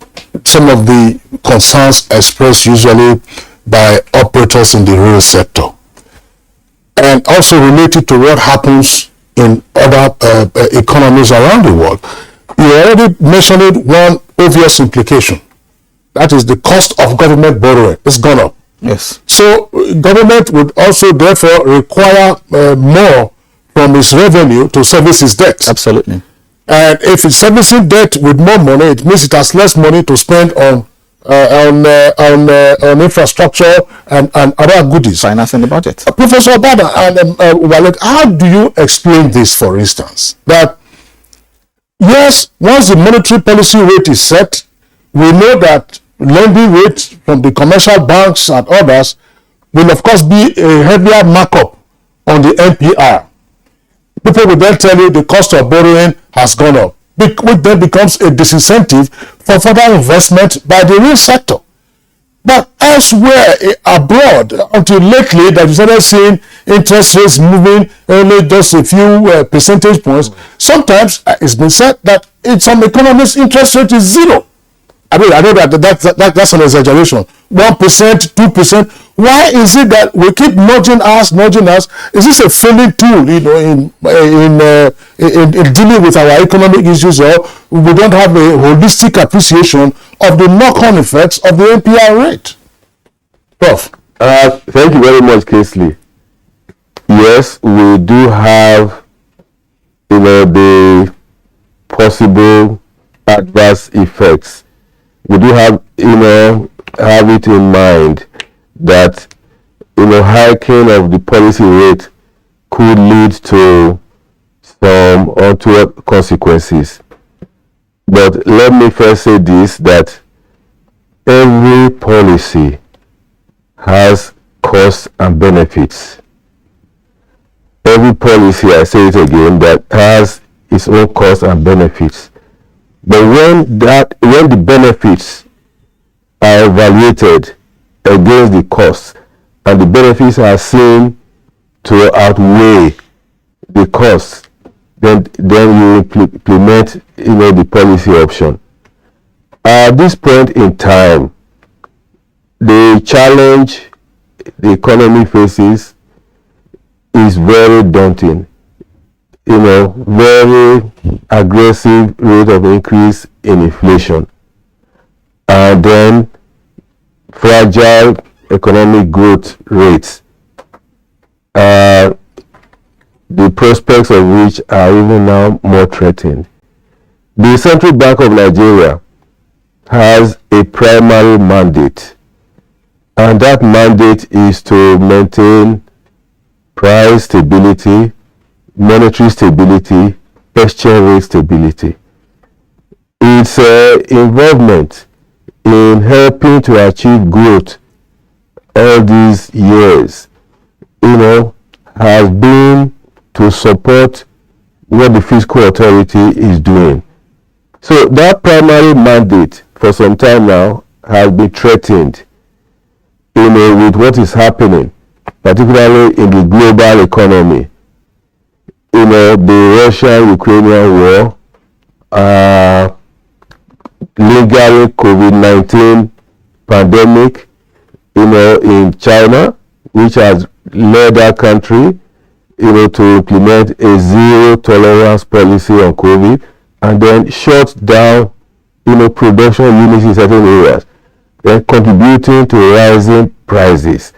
some of the concerns expressed usually by operators in the real sector, and also related to what happens in other economies around the world. You already mentioned one obvious implication. That is the cost of government borrowing. It's gone up. Yes. So government would also therefore require more from its revenue to service its debt. Absolutely. And if it's servicing debt with more money, it means it has less money to spend on infrastructure and other goodies. Financing the budget. Professor Obada and Walek, how do you explain this, for instance? That yes, once the monetary policy rate is set, we know that lending rates from the commercial banks and others will of course be a heavier markup on the MPR. People will then tell you the cost of borrowing has gone up, which then becomes a disincentive for further investment by the real sector. But elsewhere abroad, until lately, that we started seeing interest rates moving only just a few percentage points. Sometimes it's been said that in some economies, interest rate is zero. I mean, I know that's an exaggeration, 1%, 2%. Why is it that we keep nudging us? Is this a failing tool, in dealing with our economic issues, or we don't have a holistic appreciation of the knock-on effects of the NPR rate? Prof. Thank you very much, Kesley. Yes, we do have, the possible adverse effects. We do have, have it in mind that, hiking of the policy rate could lead to some untoward consequences. But let me first say this, that every policy has costs and benefits. Every policy, I say it again, that has its own costs and benefits. But when the benefits are evaluated against the costs, and the benefits are seen to outweigh the costs, then you implement, the policy option. At this point in time, the challenge the economy faces is very daunting. Very aggressive rate of increase in inflation, and then fragile economic growth rates, the prospects of which are even now more threatened. The Central Bank of Nigeria has a primary mandate, and that mandate is to maintain price stability, monetary stability, exchange rate stability. Its involvement in helping to achieve growth all these years, has been to support what the fiscal authority is doing. So that primary mandate for some time now has been threatened, with what is happening, particularly in the global economy. The Russia-Ukrainian war, lingering COVID-19 pandemic, in China, which has led that country, to implement a zero tolerance policy on COVID, and then shut down, production units in certain areas, then contributing to rising prices.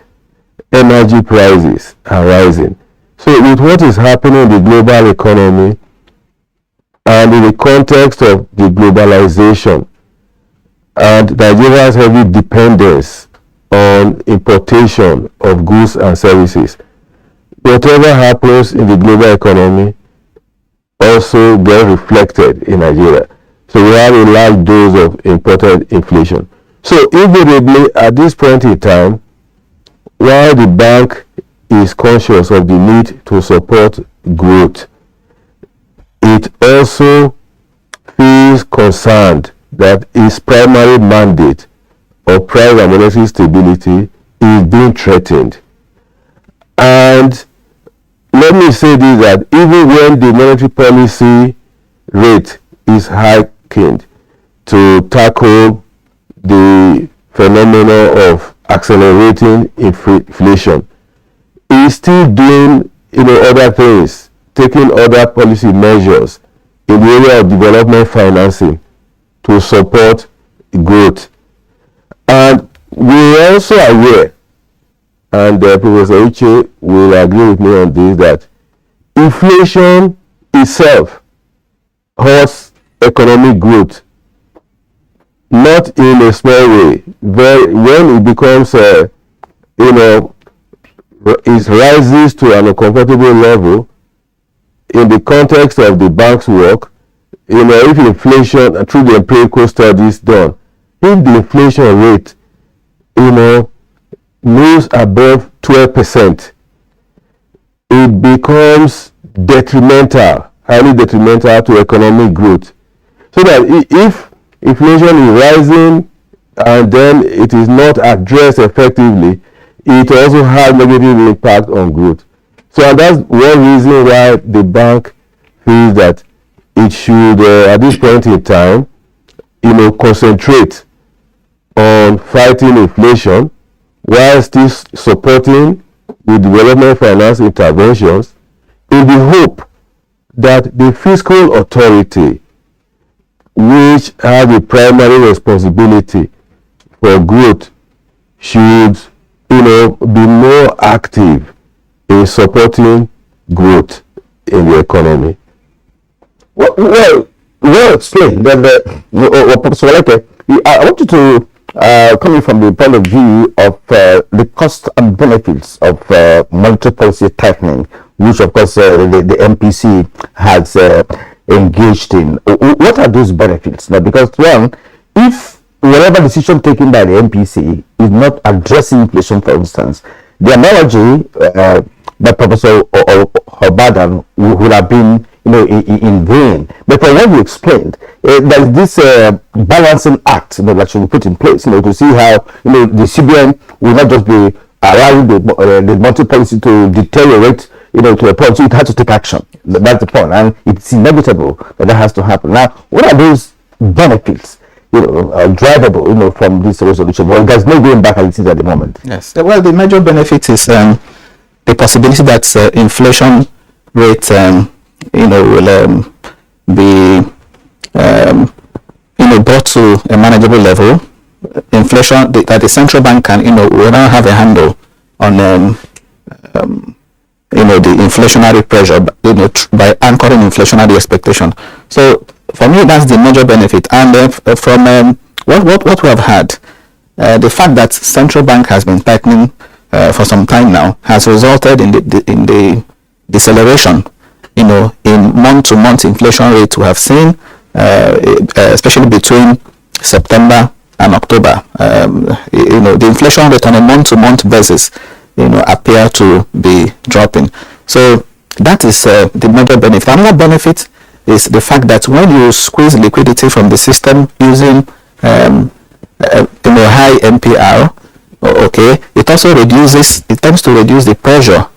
Energy prices are rising. So with what is happening in the global economy, and in the context of the globalization, and Nigeria's heavy dependence on importation of goods and services, whatever happens in the global economy also gets reflected in Nigeria. So we have a large dose of imported inflation. So invariably, at this point in time, while the bank is conscious of the need to support growth, it also feels concerned that its primary mandate of price and monetary stability is being threatened. And let me say this, that even when the monetary policy rate is heightened to tackle the phenomenon of accelerating inflation, is still doing other things, taking other policy measures in the area of development financing to support growth. And we are also aware, and Professor Uche will agree with me on this, that inflation itself hurts economic growth, not in a small way. When it becomes, it rises to an uncomfortable level in the context of the bank's work, if inflation, through the empirical studies done, if the inflation rate, moves above 12%, it becomes detrimental, highly detrimental to economic growth. So that if inflation is rising and then it is not addressed effectively, it also has negative impact on growth. So that's one reason why the bank feels that it should, at this point in time, concentrate on fighting inflation while still supporting the development finance interventions in the hope that the fiscal authority, which has the primary responsibility for growth, should, be more active in supporting growth in the economy. Well explained. Professor Waleke, I want you to coming from the point of view of the cost and benefits of monetary policy tightening, which of course the MPC has engaged in. What are those benefits? Now, because one, if whatever decision taken by the MPC is not addressing inflation, for instance, the analogy by Professor Hobadan would have been in vain. But from what you explained, there is this balancing act that should be put in place to see how the CBN will not just be allowing the monetary policy to deteriorate to a point, so it has to take action. That's the point, and it's inevitable that has to happen. Now, what are those benefits drivable from this resolution? Well, there's no going back as it is at the moment. Yes, well, the major benefit is the possibility that inflation rate will be brought to a manageable level. Inflation that the central bank can will now have a handle on the inflationary pressure by anchoring inflationary expectation. So for me, that's the major benefit. And from what we have had, the fact that central bank has been tightening for some time now has resulted in the deceleration in month-to-month inflation rate we have seen, especially between September and October. The inflation rate on a month-to-month basis, appear to be dropping. So that is the major benefit. Another benefit is the fact that when you squeeze liquidity from the system using high MPR, it also tends to reduce the pressure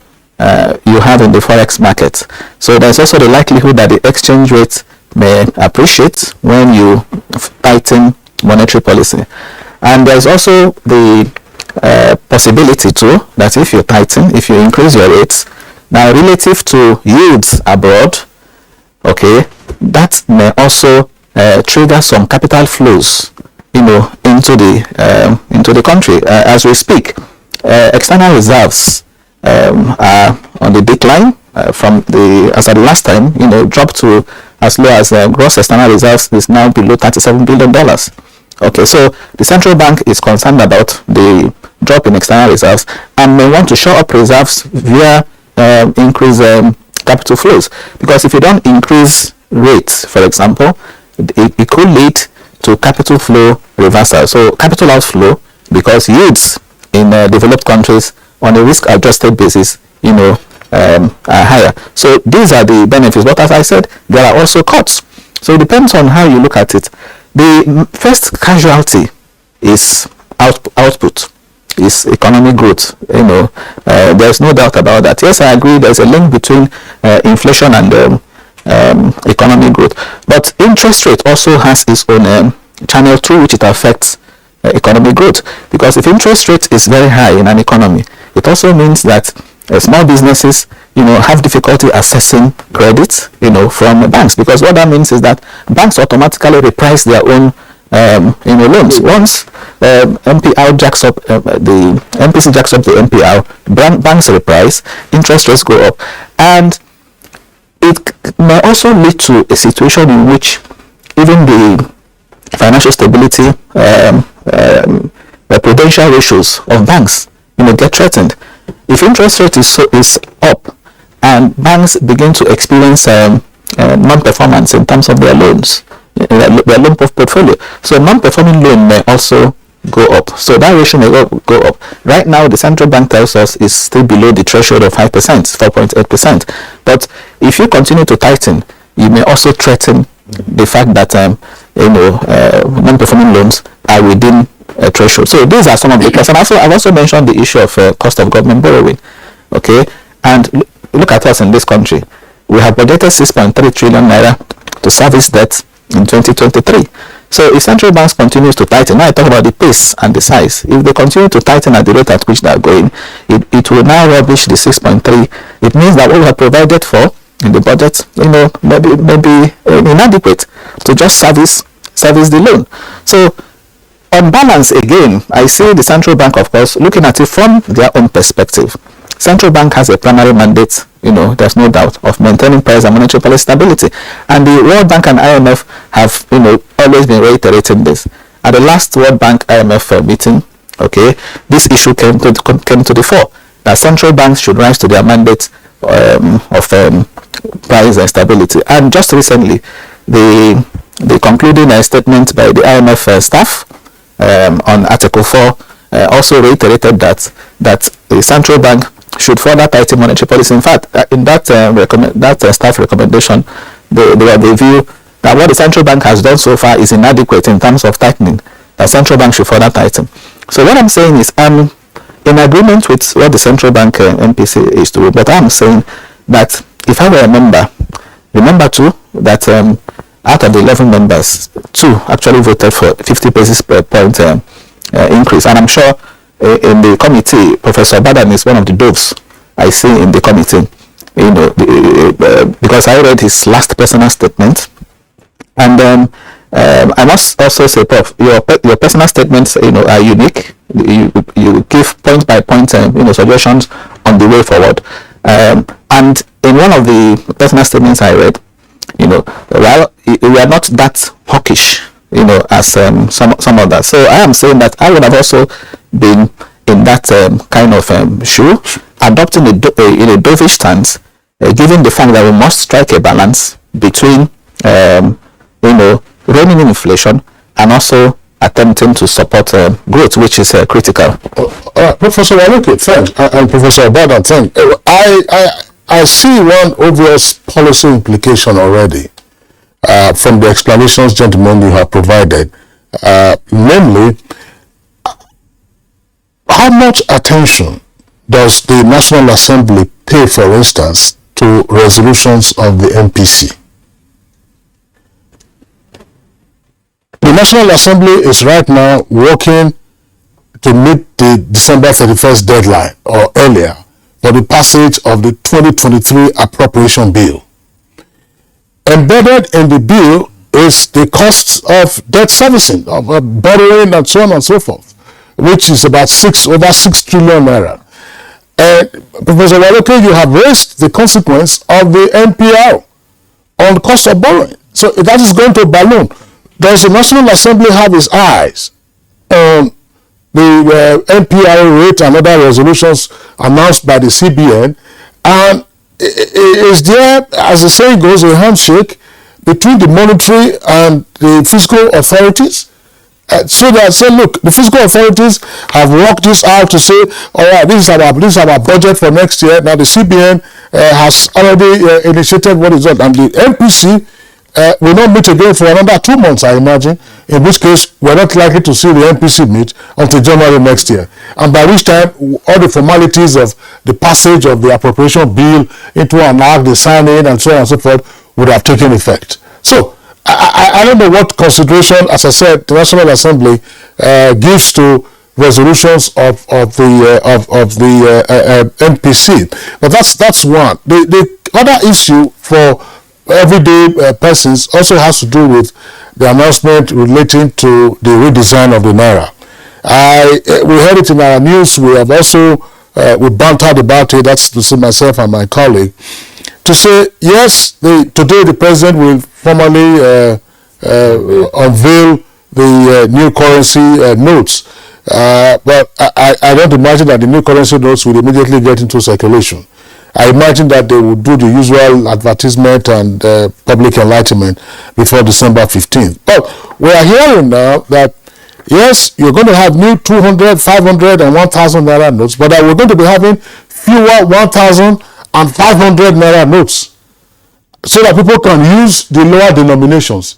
you have in the forex market. So there's also the likelihood that the exchange rate may appreciate when you tighten monetary policy. And there's also the possibility too that if you increase your rates, now relative to yields abroad, that may also trigger some capital flows into the country. As we speak, external reserves are on the decline as at the last time, dropped to as low as gross external reserves is now below $37 billion. So the central bank is concerned about the drop in external reserves and may want to shore up reserves via increase capital flows, because if you don't increase rates, for example, it could lead to capital flow reversal. So capital outflow, because yields in developed countries on a risk-adjusted basis, are higher. So these are the benefits. But as I said, there are also cuts. So it depends on how you look at it. The first casualty is output, is economic growth. There's no doubt about that. Yes, I agree. There's a link between inflation and economic growth. But interest rate also has its own channel through which it affects economic growth. Because if interest rate is very high in an economy, it also means that small businesses, have difficulty accessing credit, from banks. Because what that means is that banks automatically reprice their own, loans. Once MPR jacks up, the MPC jacks up the MPR, banks reprice, interest rates go up, and it may also lead to a situation in which even the financial stability, prudential ratios of banks, get threatened. If interest rate is up and banks begin to experience non-performance in terms of their loans, their loan portfolio, so non-performing loan may also go up. So that ratio may go up. Right now, the central bank tells us is still below the threshold of 5%, 4.8%. But if you continue to tighten, you may also threaten the fact that non-performing loans are within a threshold. So these are some of the costs. And also, I've also mentioned the issue of cost of government borrowing. And look at us in this country. We have budgeted 6.3 trillion naira to service debt in 2023. So if central banks continues to tighten, now I talk about the pace and the size. If they continue to tighten at the rate at which they are going, it will now rubbish the 6.3. It means that what we have provided for in the budget, maybe inadequate to just service the loan. So on balance, again, I see the central bank, of course, looking at it from their own perspective. Central bank has a primary mandate, there's no doubt, of maintaining price and monetary policy stability. And the World Bank and IMF have, always been reiterating this. At the last World Bank IMF meeting, okay, this issue came to the fore, that central banks should rise to their mandate of price and stability. And just recently, the concluding statement by the IMF staff on Article 4 also reiterated that the central bank should further tighten monetary policy. In fact, in that staff recommendation, they view that what the central bank has done so far is inadequate in terms of tightening. The central bank should further tighten. So what I'm saying is, I'm in agreement with what the central bank MPC is doing, but I'm saying that if I were a member, remember too that out of the 11 members, 2 actually voted for 50 basis point increase, and I'm sure in the committee, Professor Badan is one of the doves I see in the committee, because I read his last personal statement, and I must also say, Prof, your personal statements, are unique. You give point by point, suggestions on the way forward, and in one of the personal statements I read, while we are not that hawkish, as some others. So I am saying that I would have also been in that kind of shoe, adopting a dovish stance, given the fact that we must strike a balance between, reining in inflation and also attempting to support growth, which is critical. Professor Waluke, thanks, and Professor Badan, thanks. I see one obvious policy implication already from the explanations, gentlemen, you have provided. Namely, how much attention does the National Assembly pay, for instance, to resolutions of the MPC? The National Assembly is right now working to meet the December 31st deadline or earlier for the passage of the 2023 appropriation bill. Embedded in the bill is the cost of debt servicing, of borrowing and so on and so forth, which is about over 6 trillion naira. Professor Waluke, you have raised the consequence of the NPR on cost of borrowing. So that is going to balloon. Does the National Assembly have its eyes on the NPR rate and other resolutions announced by the CBN? And is there, as the saying goes, a handshake between the monetary and the fiscal authorities? So that, look, the fiscal authorities have worked this out to say, all right, this is our budget for next year. Now the CBN has already initiated what is done, and the MPC will not meet again for another 2 months, I imagine, in which case we're not likely to see the MPC meet until January next year. And by which time, all the formalities of the passage of the appropriation bill into an act, the signing, and so on and so forth would have taken effect. So, I don't know what consideration, as I said, the National Assembly gives to resolutions of the MPC, but that's one. The other issue for everyday persons also has to do with the announcement relating to the redesign of the naira. We heard it in our news. We have also we bantered about it. That's to say, myself and my colleague, to say yes. Today the president will formally unveil the new currency notes, but I don't imagine that the new currency notes will immediately get into circulation. I imagine that they will do the usual advertisement and public enlightenment before December 15th. But we are hearing now that, yes, you're going to have new 200, 500, and 1,000 naira notes, but that we're going to be having fewer 1,000 and 500 naira notes so that people can use the lower denominations.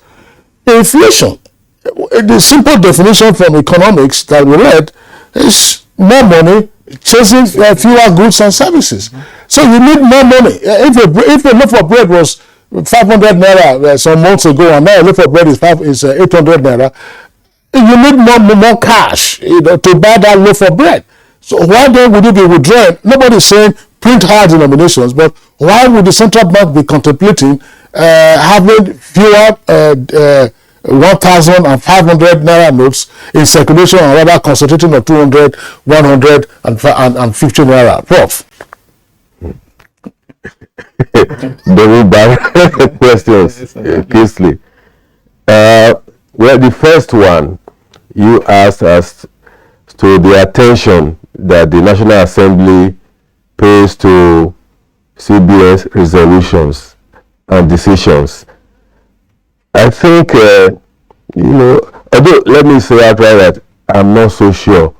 Inflation, the simple definition from economics that we read is more money chasing fewer goods and services. So you need more money. If a loaf of bread was 500 naira some months ago, and now a loaf of bread is 800 naira. You need more cash, to buy that loaf of bread. So why then would you be withdrawing? Nobody is saying print higher denominations, but why would the central bank be contemplating having fewer 1,500 naira notes in circulation, and rather concentrating on 200, 100, and 50 naira? Prof. Very bad questions, Kingsley. Well, the first one you asked us to the attention that the National Assembly pays to CBS resolutions and decisions. I think, although let me say outright that I'm not so sure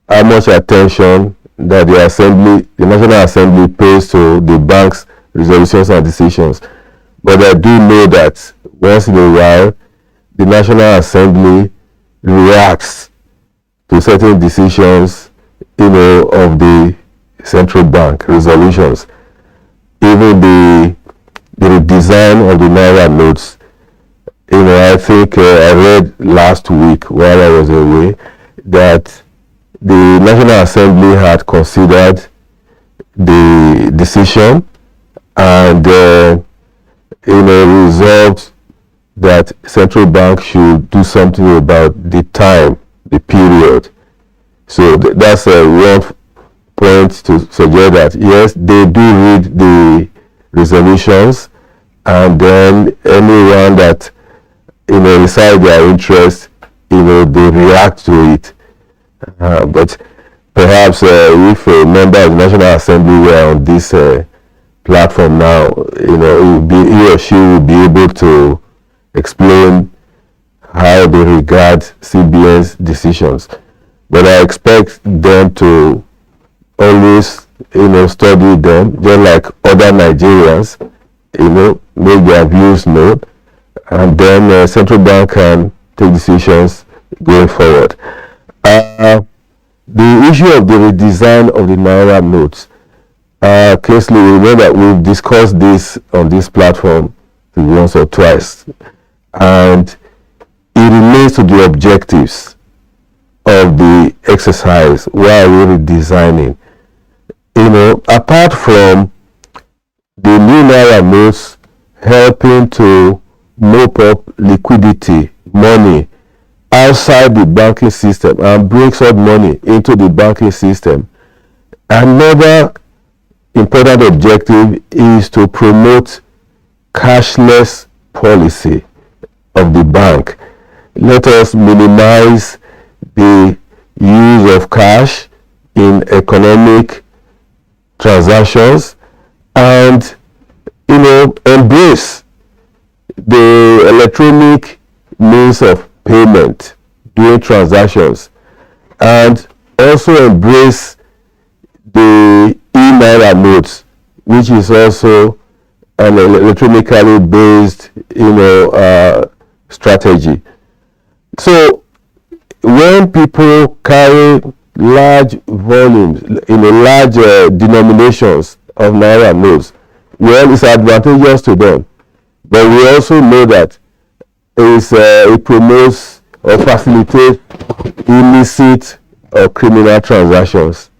how much attention that the National Assembly pays to the bank's resolutions and decisions. But I do know that once in a while, the National Assembly reacts to certain decisions, of the central bank resolutions. Even the redesign of the Naira notes, I think I read last week while I was away that the National Assembly had considered the decision and resolved that central bank should do something about the time, the period. So that's one point to suggest that yes, they do read the resolutions, and then anyone that inside their interest, they react to it. But perhaps if a member of the National Assembly were on this platform now, he or she will be able to explain how they regard CBN's decisions. But I expect them to always, study them, just like other Nigerians, make their views known, and then central bank can take decisions going forward. The issue of the redesign of the Naira notes, Kingsley, we know that we've discussed this on this platform once or twice, and it relates to the objectives of the exercise. Why are we redesigning? Apart from the new Naira notes helping to mop up liquidity, money outside the banking system and bring such money into the banking system, another important objective is to promote cashless policy of the bank. Let us minimize the use of cash in economic transactions and embrace the electronic means of payment during transactions, and also embrace the e-Naira notes, which is also an electronically based strategy. So when people carry large volumes, large denominations of Naira notes, well, it's advantageous to them. But we also know that it promotes or facilitates illicit or criminal transactions.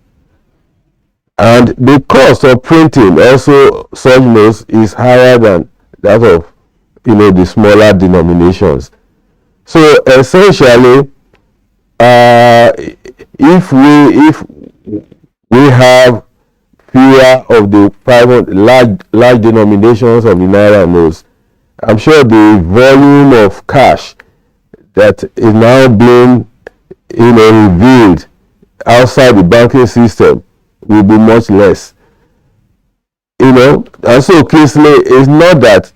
And the cost of printing also such notes is higher than that of the smaller denominations. So essentially, if we have fewer of the 500 large denominations of the Naira notes, I'm sure the volume of cash that is now being revealed outside the banking system will be much less. And so Kingsley, it's not that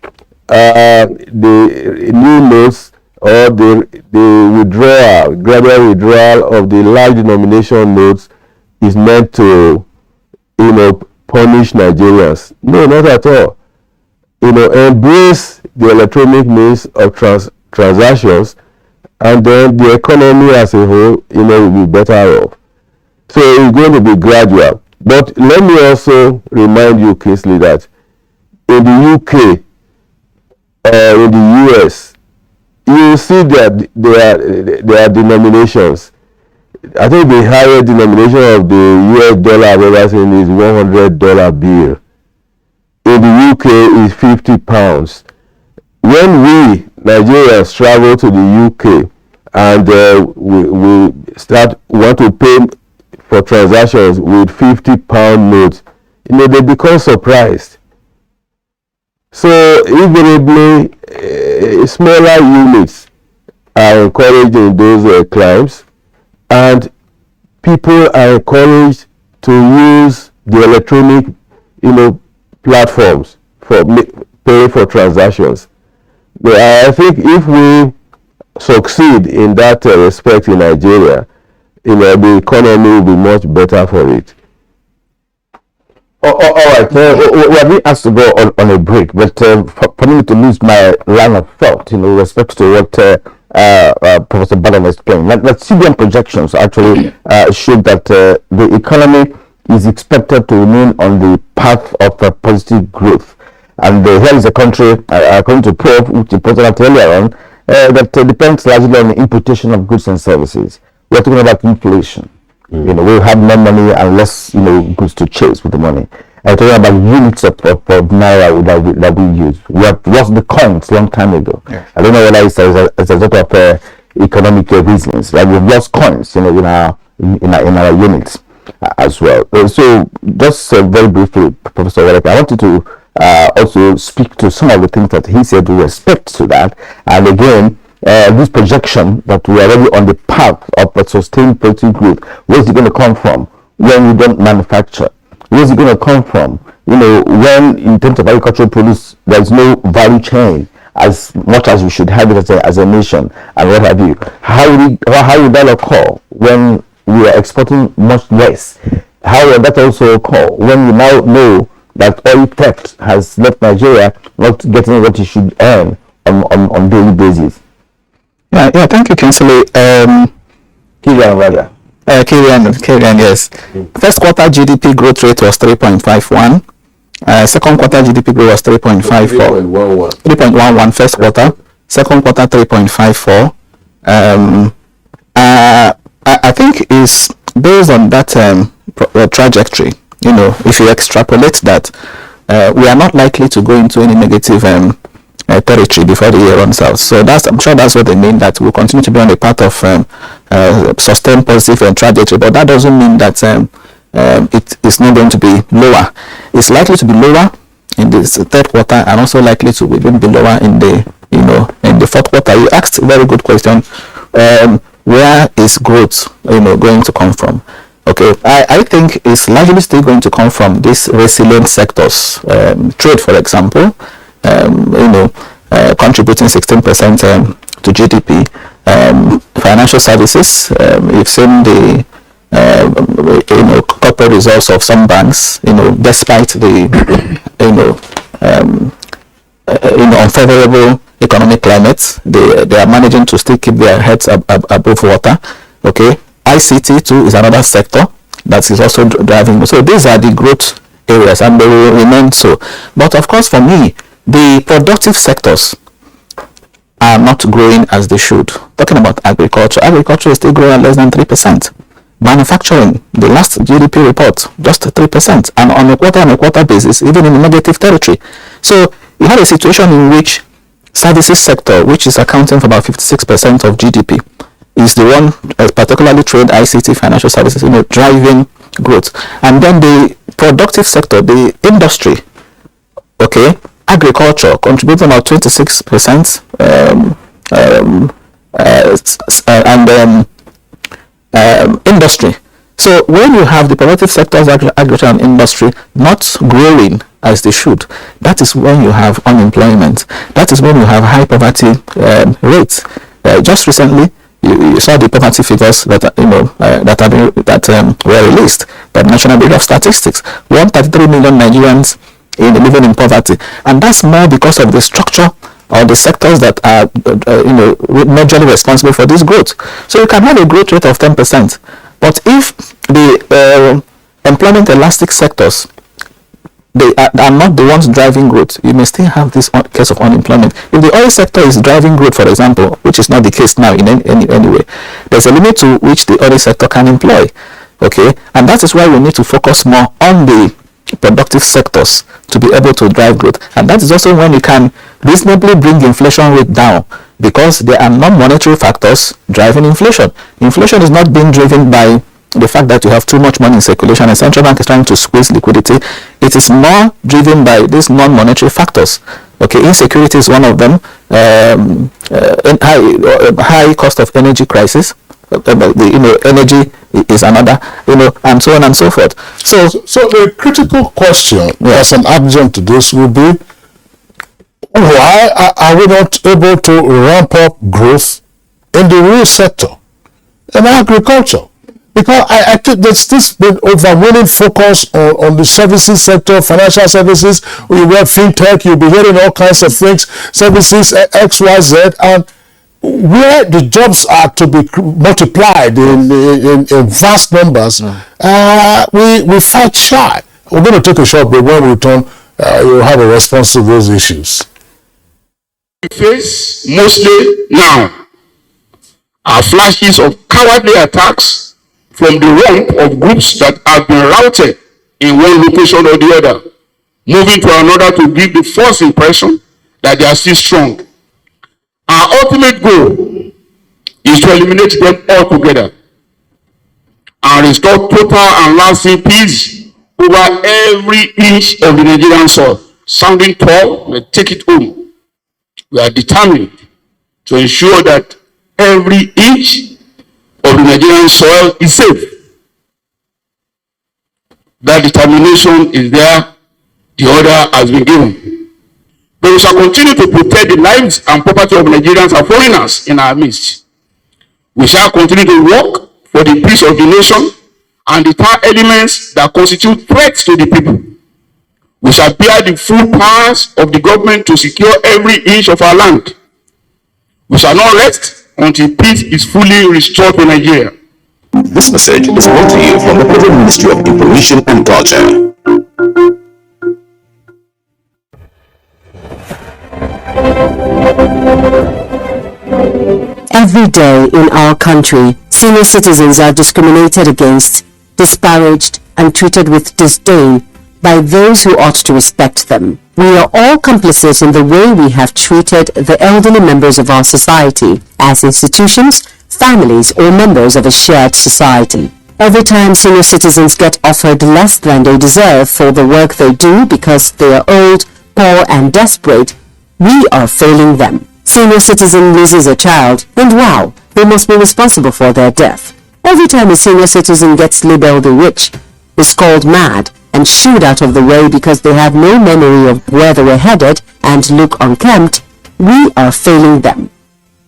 the new notes or the gradual withdrawal of the large denomination notes is meant to punish Nigerians. No, not at all. Embrace the electronic means of transactions, and then the economy as a whole will be better off. So it's going to be gradual. But let me also remind you, Kingsley, that in the UK, in the US, you see their denominations. I think the higher denomination of the US dollar I've ever seen is $100 bill. In the UK is £50. When we Nigerians travel to the UK and we want to pay for transactions with £50 notes, they become surprised. So invariably, smaller units are encouraged in those climes, and people are encouraged to use the electronic, platforms for paying for transactions. But I think if we succeed in that respect in Nigeria, the economy will be much better for it. All right, we are being asked to go on a break, but for me to lose my line of thought, with respect to what Professor Baden explained, let's CBN projections actually show that the economy is expected to remain on the path of positive growth. And here is a country, according to Prof, which you pointed out earlier on, that depends largely on the importation of goods and services. We're talking about inflation. We have more money and less, goods to chase with the money. I'm talking about units of naira that we use. We have lost the coins long time ago. Yeah. I don't know whether it's as a result of economic reasons. Like we've lost coins, in our units as well. So just very briefly, Professor Warek, I wanted to also speak to some of the things that he said with respect to that. And again, this projection that we are already on the path of a sustained positive growth, where is it going to come from when we don't manufacture? Where is it going to come from? When in terms of agricultural produce, there is no value chain as much as we should have it as a nation, and what have you. How will that occur when we are exporting much less? How will that also occur when we now know that oil theft has left Nigeria not getting what it should earn on daily basis? Yeah, thank you, Kinsley. Kirian, yes. First quarter GDP growth rate was 3.51. Second quarter GDP growth was 3.54. 3.11 first quarter. Second quarter 3.54. I think is based on that trajectory. If you extrapolate that, we are not likely to go into any negative territory before the year runs out. So I'm sure that's what they mean, that we'll continue to be on the path of sustained positive trajectory. But that doesn't mean that it is not going to be lower. It's likely to be lower in this third quarter, and also likely to even be lower in the in the fourth quarter. You asked a very good question. Where is growth going to come from? Okay, I think it's largely still going to come from these resilient sectors. Trade, for example, contributing 16% to GDP. Financial services, you've seen the corporate results of some banks. Despite the unfavorable economic climate, they are managing to still keep their heads above water. Okay, ICT too is another sector that is also driving. So these are the growth areas, and they will remain so. But of course, for me, the productive sectors are not growing as they should. Talking about agriculture is still growing at less than 3%. Manufacturing, the last GDP report, just 3%, and on a quarter basis, even in negative territory. So you have a situation in which services sector, which is accounting for about 56% of GDP, is the one, particularly trade, ICT, financial services, driving growth. And then the productive sector, the industry, okay, agriculture contributes about 26%, industry. So when you have the productive sectors, agriculture and industry, not growing as they should, that is when you have unemployment. That is when you have high poverty rates. Just recently, you saw the poverty figures that were released by the National Bureau of Statistics. 133 million Nigerians living in poverty, and that's more because of the structure or the sectors that are majorly responsible for this growth. So you can have a growth rate of 10%, but if the employment elastic sectors they are not the ones driving growth, you may still have this case of unemployment. If the oil sector is driving growth, for example, which is not the case now in any way, there's a limit to which the oil sector can employ. Okay, and that is why we need to focus more on the productive sectors to be able to drive growth. And that is also when you can reasonably bring inflation rate down, because there are non-monetary factors driving inflation. Inflation is not being driven by the fact that you have too much money in circulation and central bank is trying to squeeze liquidity. It is more driven by these non-monetary factors. Okay, insecurity is one of them. High cost of energy crisis. Energy is another. And so on and so forth. So the critical question as an adjunct to this will be: why are we not able to ramp up growth in the real sector, in agriculture? Because I think there's this been overwhelming focus on the services sector, financial services. You have fintech, you'll be hearing all kinds of things, services, X, Y, Z, and where the jobs are to be multiplied in vast numbers, we fight shy. We're going to take a short break. When we return, you'll have a response to those issues. We face mostly now are flashes of cowardly attacks from the rump of groups that have been routed in one location or the other, moving to another to give the false impression that they are still strong. Our ultimate goal is to eliminate them altogether and restore total and lasting peace over every inch of the Nigerian soil. Sounding tall, we take it home. We are determined to ensure that every inch of the Nigerian soil is safe. That determination is there. The order has been given. But we shall continue to protect the lives and property of Nigerians and foreigners in our midst. We shall continue to work for the peace of the nation and deter elements that constitute threats to the people. We shall bear the full powers of the government to secure every inch of our land. We shall not rest until peace is fully restored to Nigeria. This message is brought to you from the Federal Ministry of Information and Culture. Every day in our country, senior citizens are discriminated against, disparaged, and treated with disdain by those who ought to respect them. We are all complicit in the way we have treated the elderly members of our society as institutions, families, or members of a shared society. Every time senior citizens get offered less than they deserve for the work they do because they are old, poor, and desperate, we are failing them. Senior citizen loses a child, and wow, they must be responsible for their death. Every time a senior citizen gets labeled the rich, is called mad, and shooed out of the way because they have no memory of where they were headed and look unkempt, we are failing them.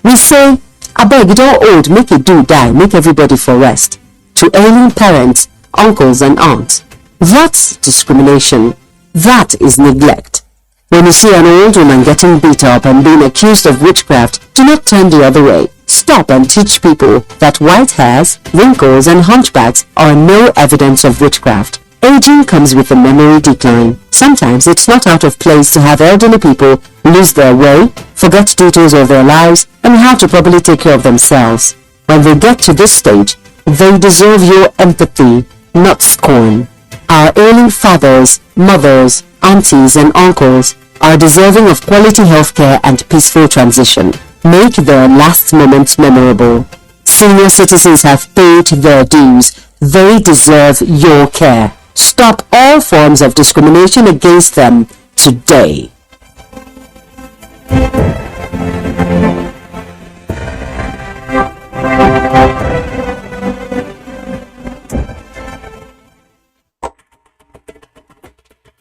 We say, abeg, you don old, make it do die, make everybody for rest. To ailing parents, uncles and aunts. That's discrimination. That is neglect. When you see an old woman getting beat up and being accused of witchcraft, do not turn the other way. Stop and teach people that white hairs, wrinkles and hunchbacks are no evidence of witchcraft. Aging comes with a memory decline. Sometimes it's not out of place to have elderly people lose their way, forget details of their lives, and how to properly take care of themselves. When they get to this stage, they deserve your empathy, not scorn. Our ailing fathers, mothers, aunties, and uncles are deserving of quality healthcare and peaceful transition. Make their last moments memorable. Senior citizens have paid their dues. They deserve your care. Stop all forms of discrimination against them today.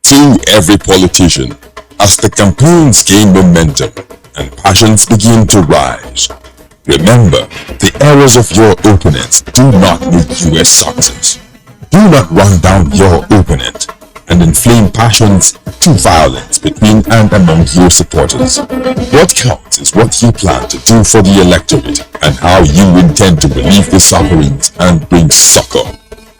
To every politician, as the campaigns gain momentum and passions begin to rise, remember, the errors of your opponents do not make you a success. Do not run down your opponent and inflame passions to violence between and among your supporters. What counts is what you plan to do for the electorate and how you intend to relieve the sufferings and bring succor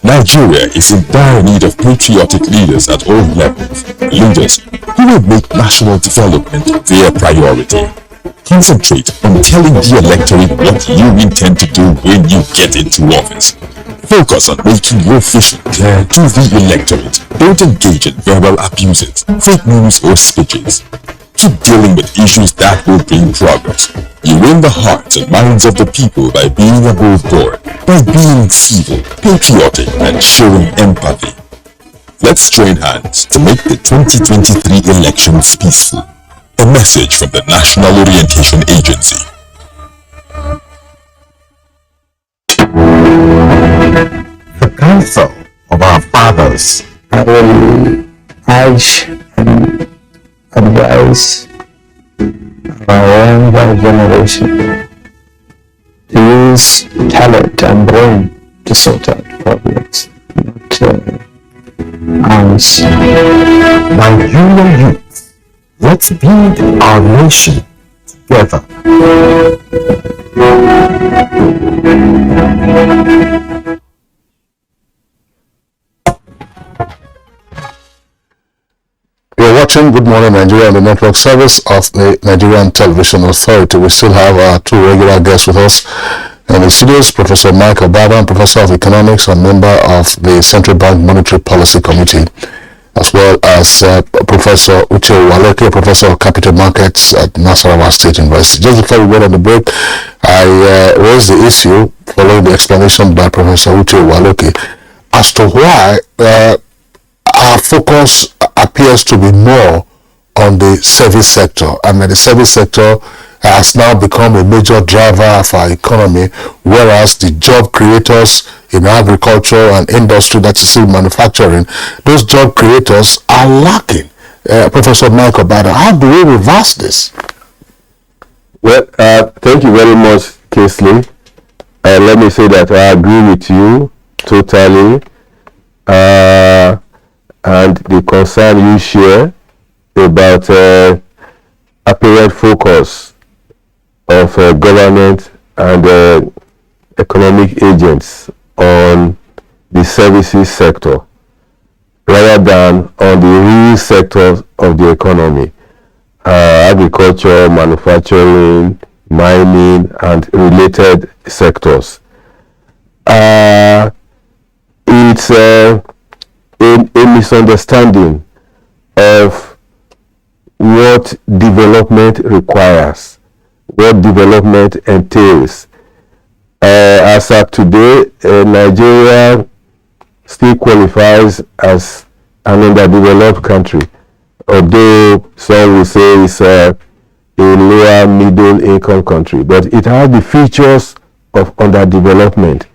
Nigeria is in dire need of patriotic leaders at all levels, leaders who will make national development their priority. Concentrate on telling the electorate what you intend to do when you get into office. Focus on making your vision clear to the electorate. Don't engage in verbal abuses, fake news or speeches. Keep dealing with issues that will bring progress. You win the hearts and minds of the people by being above board, by being civil, patriotic, and showing empathy. Let's join hands to make the 2023 elections peaceful. A message from the National Orientation Agency. The counsel of our fathers. I will urge and advise our younger generation to use talent and brain to sort out problems, not arms. Nigerian youth, let's build our nation together. You're watching Good Morning Nigeria on the network service of the Nigerian Television Authority. We still have our two regular guests with us in the studios, Professor Mike Obada, Professor of Economics and member of the Central Bank Monetary Policy Committee, as well as Professor Uche Waloke, Professor of Capital Markets at Nasarawa State University. Just before we went on the break, I raised the issue following the explanation by Professor Uche Waloke as to why our focus appears to be more on the service sector, and that the service sector has now become a major driver of our economy, whereas the job creators in agriculture and industry, that is still manufacturing, those job creators are lacking. Professor Mike Obada, how do we reverse this? Well, thank you very much, Kesley. Let me say that I agree with you totally, and the concern you share about apparent focus of government and economic agents on the services sector rather than on the real sectors of the economy, agriculture, manufacturing, mining, and related sectors. It's a misunderstanding of what development requires, what development entails. As of today, Nigeria still qualifies as an underdeveloped country, although some will say it's a lower middle income country, but it has the features of underdevelopment.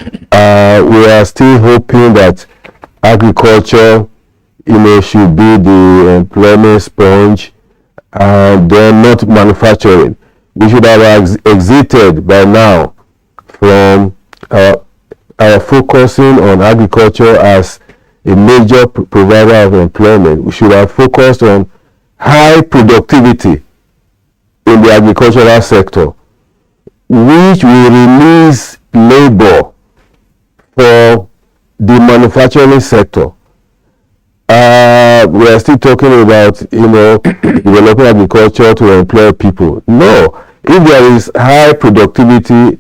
We are still hoping that agriculture, should be the employment sponge, and then not manufacturing. We should have exited by now from our focusing on agriculture as a major provider of employment. We should have focused on high productivity in the agricultural sector, which will release labor for the manufacturing sector. We are still talking about, developing agriculture to employ people. No, if there is high productivity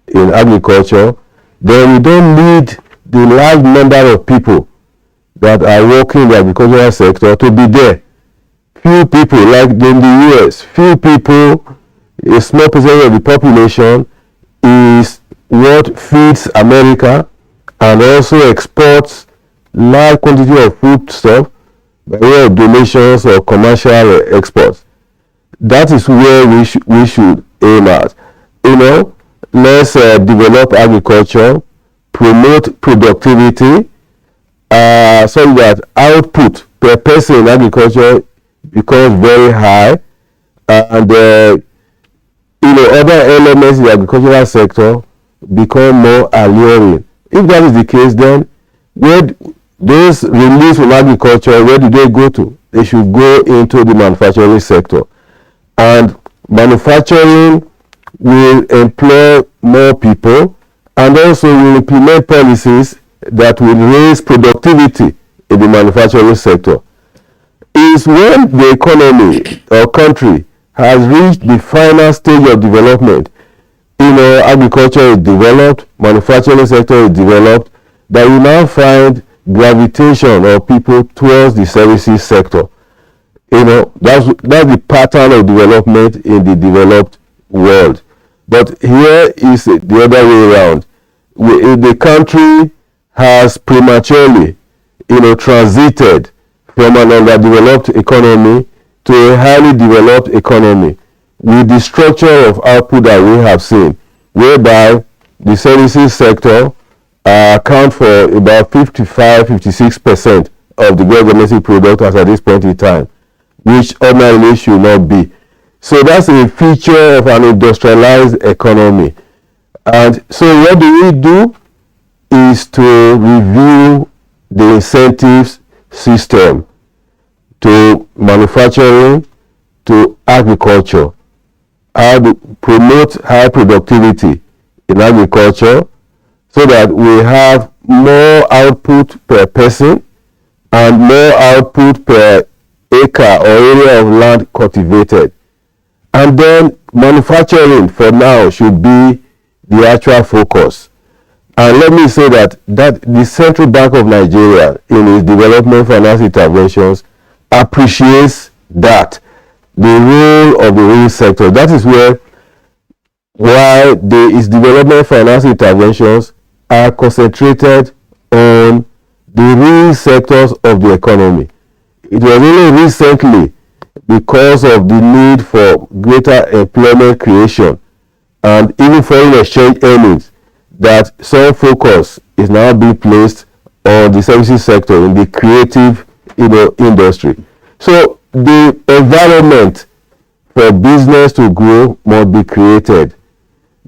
in agriculture, then we don't need the large number of people that are working in the agricultural sector to be there. Few people, like in the US, few people, a small percentage of the population is what feeds America and also exports large quantity of foodstuff by way of donations or commercial exports. That is where we should aim at. Let's develop agriculture, promote productivity, so that output per person in agriculture becomes very high, and other elements in the agricultural sector become more alluring. If that is the case, then where those released from agriculture, where do they go to? They should go into the manufacturing sector, and manufacturing will employ more people, and also will implement policies that will raise productivity in the manufacturing sector is when the economy or country has reached the final stage of development. Agriculture is developed, manufacturing sector is developed, that you now find gravitation of people towards the services sector. That's the pattern of development in the developed world. But here is the other way around. The country has prematurely, transited from an underdeveloped economy to a highly developed economy with the structure of output that we have seen, whereby the services sector account for about 55-56% of the gross domestic product as at this point in time, which ordinarily should not be. So that's a feature of an industrialized economy. And so what we do is to review the incentives system to manufacturing, to agriculture, how to promote high productivity in agriculture so that we have more output per person and more output per acre or area of land cultivated. And then manufacturing for now should be the actual focus. And let me say that the Central Bank of Nigeria in its development finance interventions appreciates that, the role of the real sector. That is why its development finance interventions are concentrated on the real sectors of the economy. It was only recently, because of the need for greater employment creation and even foreign exchange earnings, that some focus is now being placed on the services sector in the creative industry. So the environment for business to grow must be created.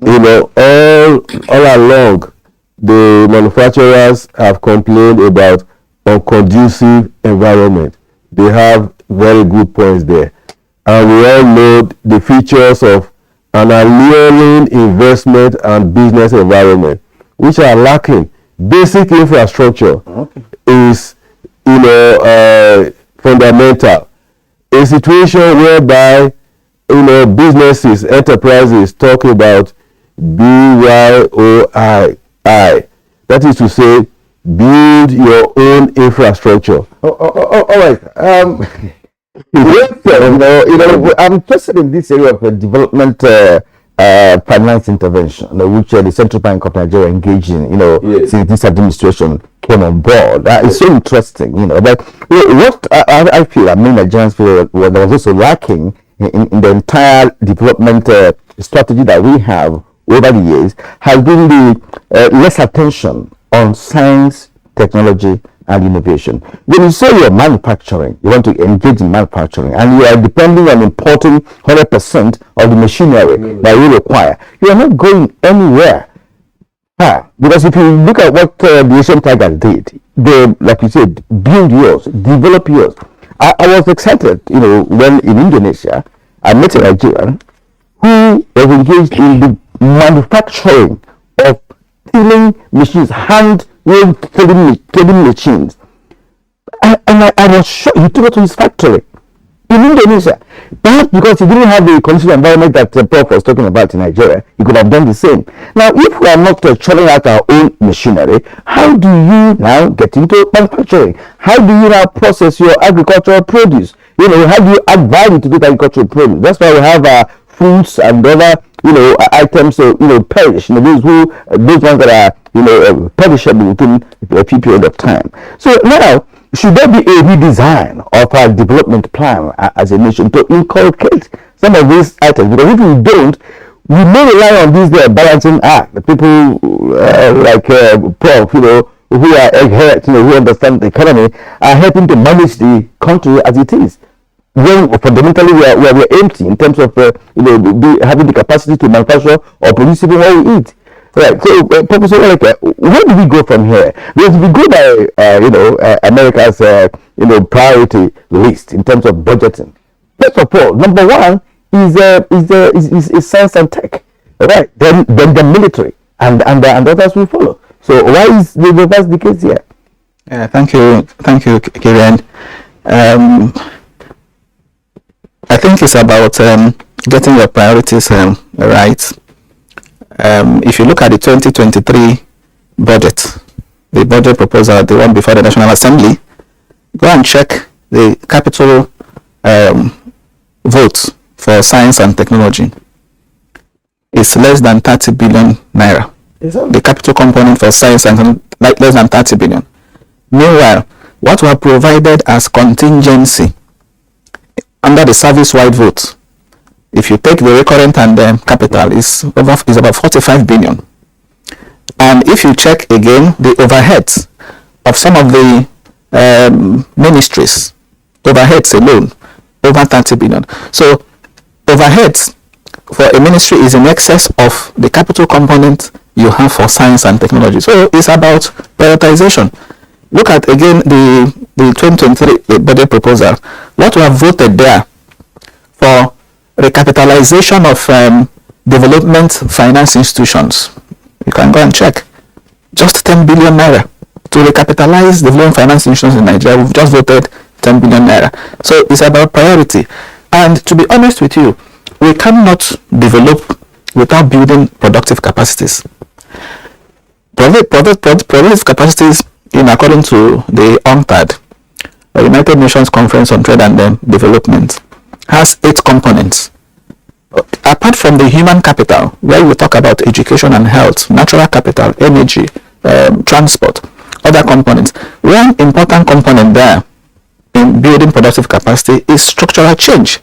All along, the manufacturers have complained about unconducive environment. They have very good points there. And we all know the features of an alluring investment and business environment, which are lacking. Basic infrastructure is, fundamental. A situation whereby, businesses, enterprises talk about BYOI. That is to say, build your own infrastructure. All right. I'm interested in this area of development finance intervention, which the Central Bank of Nigeria engaged in, since this administration came on board. It's so interesting, But what I feel, Nigerians feel, what was also lacking in the entire development strategy that we have over the years has been the less attention on science, technology, and innovation. When you say you're manufacturing, you want to engage in manufacturing, and you are depending on importing 100% of the machinery that you require, you are not going anywhere. Because if you look at what the Asian Tigers did, they, like you said, build yours, develop yours. I was excited, when in Indonesia, I met a Nigerian who was engaged in the manufacturing of tilling machines, hand-wheeled tilling machines. And I was shocked. He took it to his factory in Indonesia. Perhaps because he didn't have the condition environment that Prof was talking about in Nigeria, he could have done the same. Now, if we are not churning out our own machinery, how do you now get into manufacturing? How do you now process your agricultural produce? How do you add value to the agricultural produce? That's why we have fruits and other items perish. Those ones that are perishable within a few period of time. So now, should there be a redesign of our development plan as a nation to inculcate some of these items? Because if we don't, we may rely on these balancing act. The people like Prof, who are eggheads, who understand the economy, are helping to manage the country as it is. When fundamentally we are empty in terms of having the capacity to manufacture or produce even what we eat. Right. So, Professor Waleke, where do we go from here? Because we go by America's priority list in terms of budgeting. First of all, number one is science and tech. Right. Then the military and others will follow. So why is the reverse the case here? Thank you, Kirian. I think it's about getting your priorities right. If you look at the 2023 budget, the budget proposal, the one before the National Assembly, go and check the capital votes for science and technology. It's less than 30 billion naira. The capital component for science and less than 30 billion. Meanwhile, what were provided as contingency under the service-wide vote, if you take the recurrent and capital, is about 45 billion. And if you check again the overheads of some of the ministries, overheads alone, over 30 billion. So overheads for a ministry is in excess of the capital component you have for science and technology. So it's about prioritization. Look at again the 2023 budget proposal. What we have voted there for recapitalization of development finance institutions. You can go and check. Just 10 billion naira to recapitalize development finance institutions in Nigeria. We've just voted 10 billion naira. So it's about priority. And to be honest with you, we cannot develop without building productive capacities. Productive capacities, in according to the UNCTAD, the United Nations Conference on Trade and Development, has 8 components. Apart from the human capital, where we talk about education and health, natural capital, energy, transport, other components, one important component there in building productive capacity is structural change.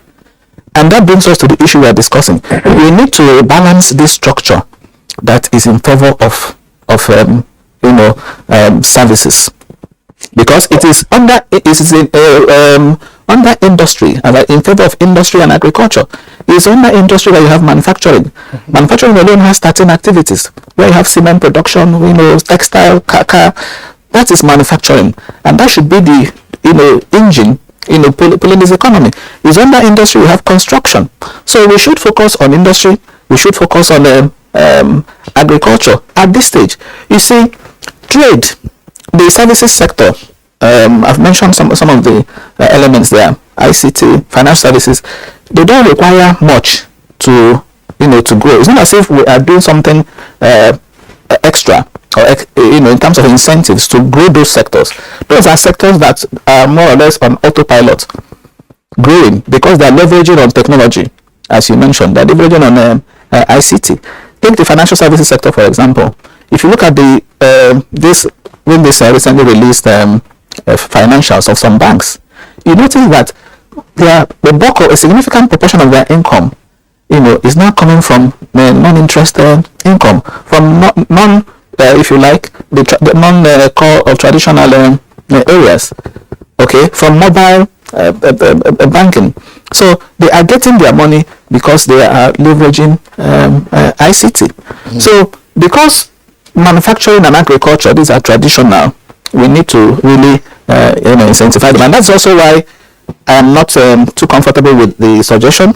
And that brings us to the issue we are discussing. We need to balance this structure that is in favor of services, because it is under industry, and in favor of industry and agriculture. It's under industry where you have manufacturing. Manufacturing alone has 13 activities, where you have cement production, textile, car. That is manufacturing, and that should be the engine pulling this economy. Is under industry we have construction. So we should focus on industry. We should focus on agriculture at this stage. You see, trade, the services sector. I've mentioned some of the elements there. ICT, financial services. They don't require much to grow. It's not as if we are doing something extra or in terms of incentives to grow those sectors. Those are sectors that are more or less on autopilot, growing because they are leveraging on technology, as you mentioned. They're leveraging on ICT. Take the financial services sector, for example. If you look at this recently released financials of some banks, you notice that the bulk of a significant proportion of their income, is now coming from non-interest income, from if you like, the non-core or traditional areas, okay, from mobile banking. So they are getting their money because they are leveraging ICT. So because manufacturing and agriculture, these are traditional, we need to really incentivize them. And that's also why I am not too comfortable with the suggestion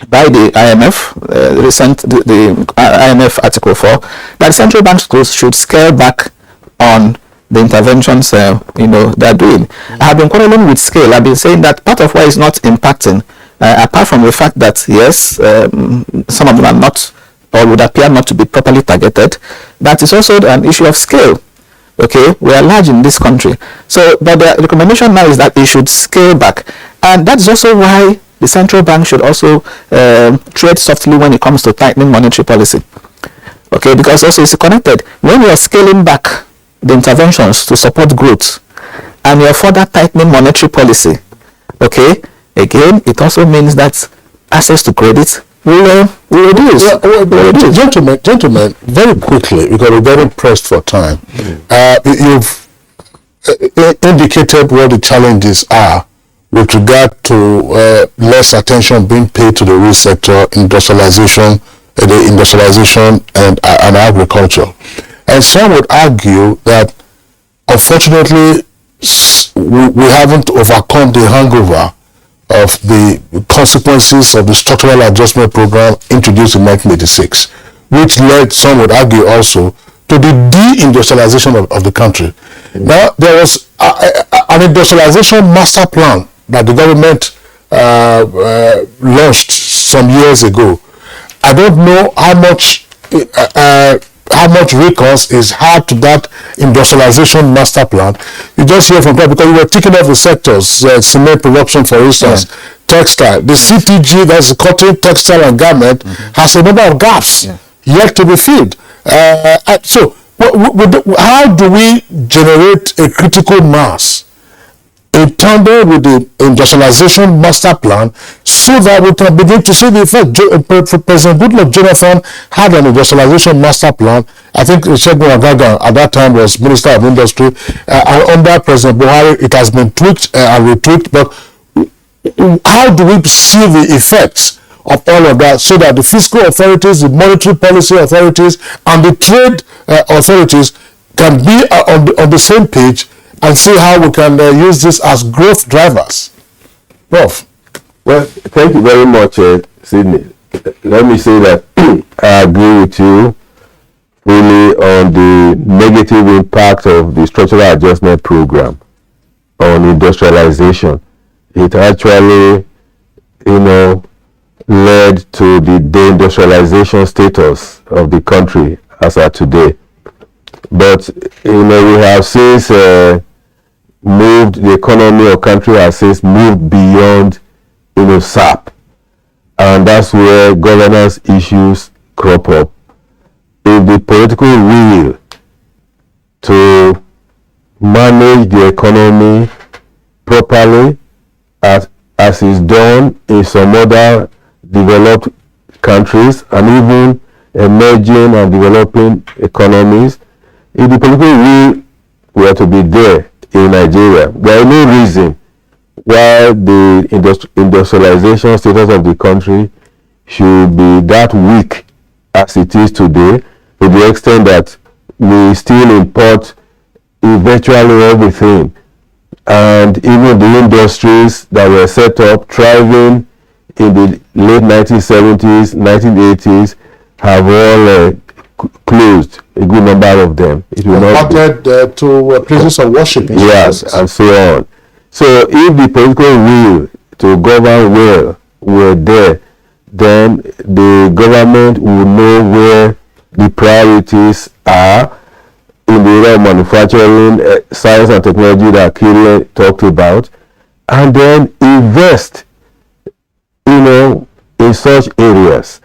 by the IMF, the IMF Article 4, that central banks should scale back on the interventions they are doing. I have been quarreling with scale. I've been saying that part of why it's not impacting, apart from the fact that yes, some of them are not, or would appear not to be properly targeted, that is also an issue of scale. Okay, we are large in this country. So, but the recommendation now is that it should scale back, and that's also why the central bank should also tread softly when it comes to tightening monetary policy. Okay, because also it's connected. When you are scaling back the interventions to support growth, and you are further tightening monetary policy, okay, again, it also means that access to credit will reduce. Gentlemen, very quickly, because we're very pressed for time. You've indicated what the challenges are with regard to less attention being paid to the real sector, industrialization and agriculture. And some would argue that unfortunately we haven't overcome the hangover of the consequences of the structural adjustment program introduced in 1986, which led, some would argue also, to the deindustrialization of the country. Now, there was an industrialization master plan that the government launched some years ago. I don't know how much recourse is had to that industrialization master plan. You just hear from people because we were taking off the sectors, cement production, for instance, textile. The CTG, that's the cotton, textile, and garment, has a number of gaps yet to be filled. So, how do we generate a critical mass in tandem with the industrialization master plan so that we can begin to see the effect? President Goodluck Jonathan had an industrialization master plan. I think Segun Agaga at that time was Minister of Industry. And under President Buhari, it has been tweaked and retweaked. But how do we see the effects of all of that so that the fiscal authorities, the monetary policy authorities, and the trade authorities can be on the same page and see how we can use this as growth drivers? Prof. Well, thank you very much, Sydney. Let me say that I agree with you fully on the negative impact of the structural adjustment program on industrialization. It actually, led to the deindustrialization status of the country as of today. But, we have since moved, the economy of country has since moved beyond, SAP. And that's where governance issues crop up. If the political will to manage the economy properly, as is done in some other developed countries and even emerging and developing economies, if the political will were to be there in Nigeria, there is no reason why the industrialization status of the country should be that weak as it is today, to the extent that we still import virtually everything. And even the industries that were set up, thriving in the late 1970s, 1980s, have all closed, a good number of them. It will not to places of worship. Yes, and so on. So if the political will to govern well were there, then the government will know where the priorities are in the area of manufacturing, science and technology that Kylian talked about, and then invest, in such areas,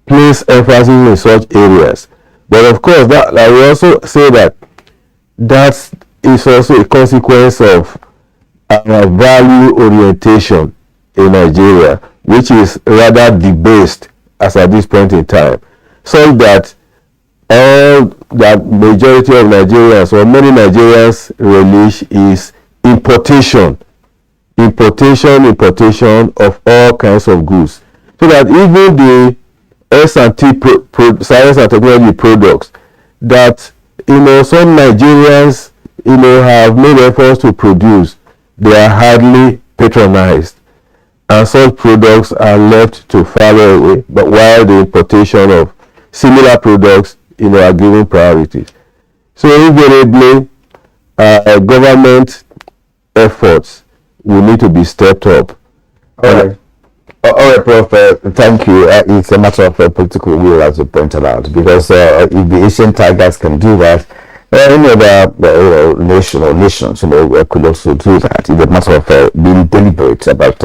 place emphasis in such areas. But of course, I will also say that is also a consequence of our value orientation in Nigeria, which is rather debased as at this point in time, so that all that majority of Nigerians or many Nigerians relish is importation of all kinds of goods, so that even the S&T science and technology products that some Nigerians have made efforts to produce, they are hardly patronized, and such products are left to further away. But while the importation of similar products, are given priorities. So invariably, government efforts will need to be stepped up. All right, Prof. Thank you. It's a matter of political will, as you pointed out, because if the Asian tigers can do that, any other nation or nations, could also do that. It's a matter of being deliberate about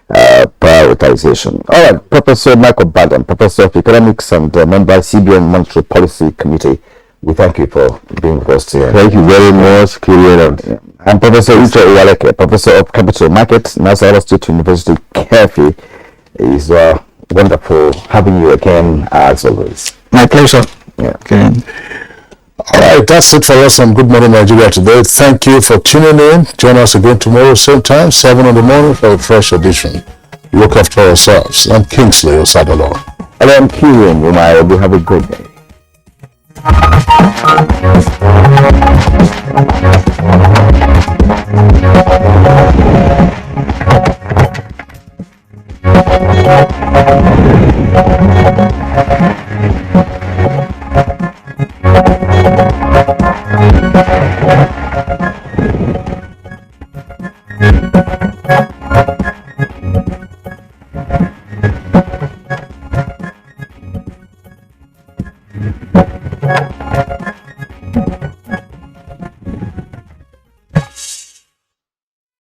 prioritization. All right, Professor Michael Badam, Professor of Economics and member CBN Monetary Policy Committee. We thank you for being with us today. Thank you very much, Kylian. And Professor Uche Uwaleke, Professor of Capital Markets, Nasarawa State University, Kefi. It's wonderful having you again, as always. My pleasure. Yeah. Okay. All right, that's it for us on Good Morning Nigeria today. Thank you for tuning in. Join us again tomorrow, same time, 7 in the morning for a fresh edition. Look after ourselves. I'm Kingsley Osadolo. And I'm Kylian Umar. You have a great day.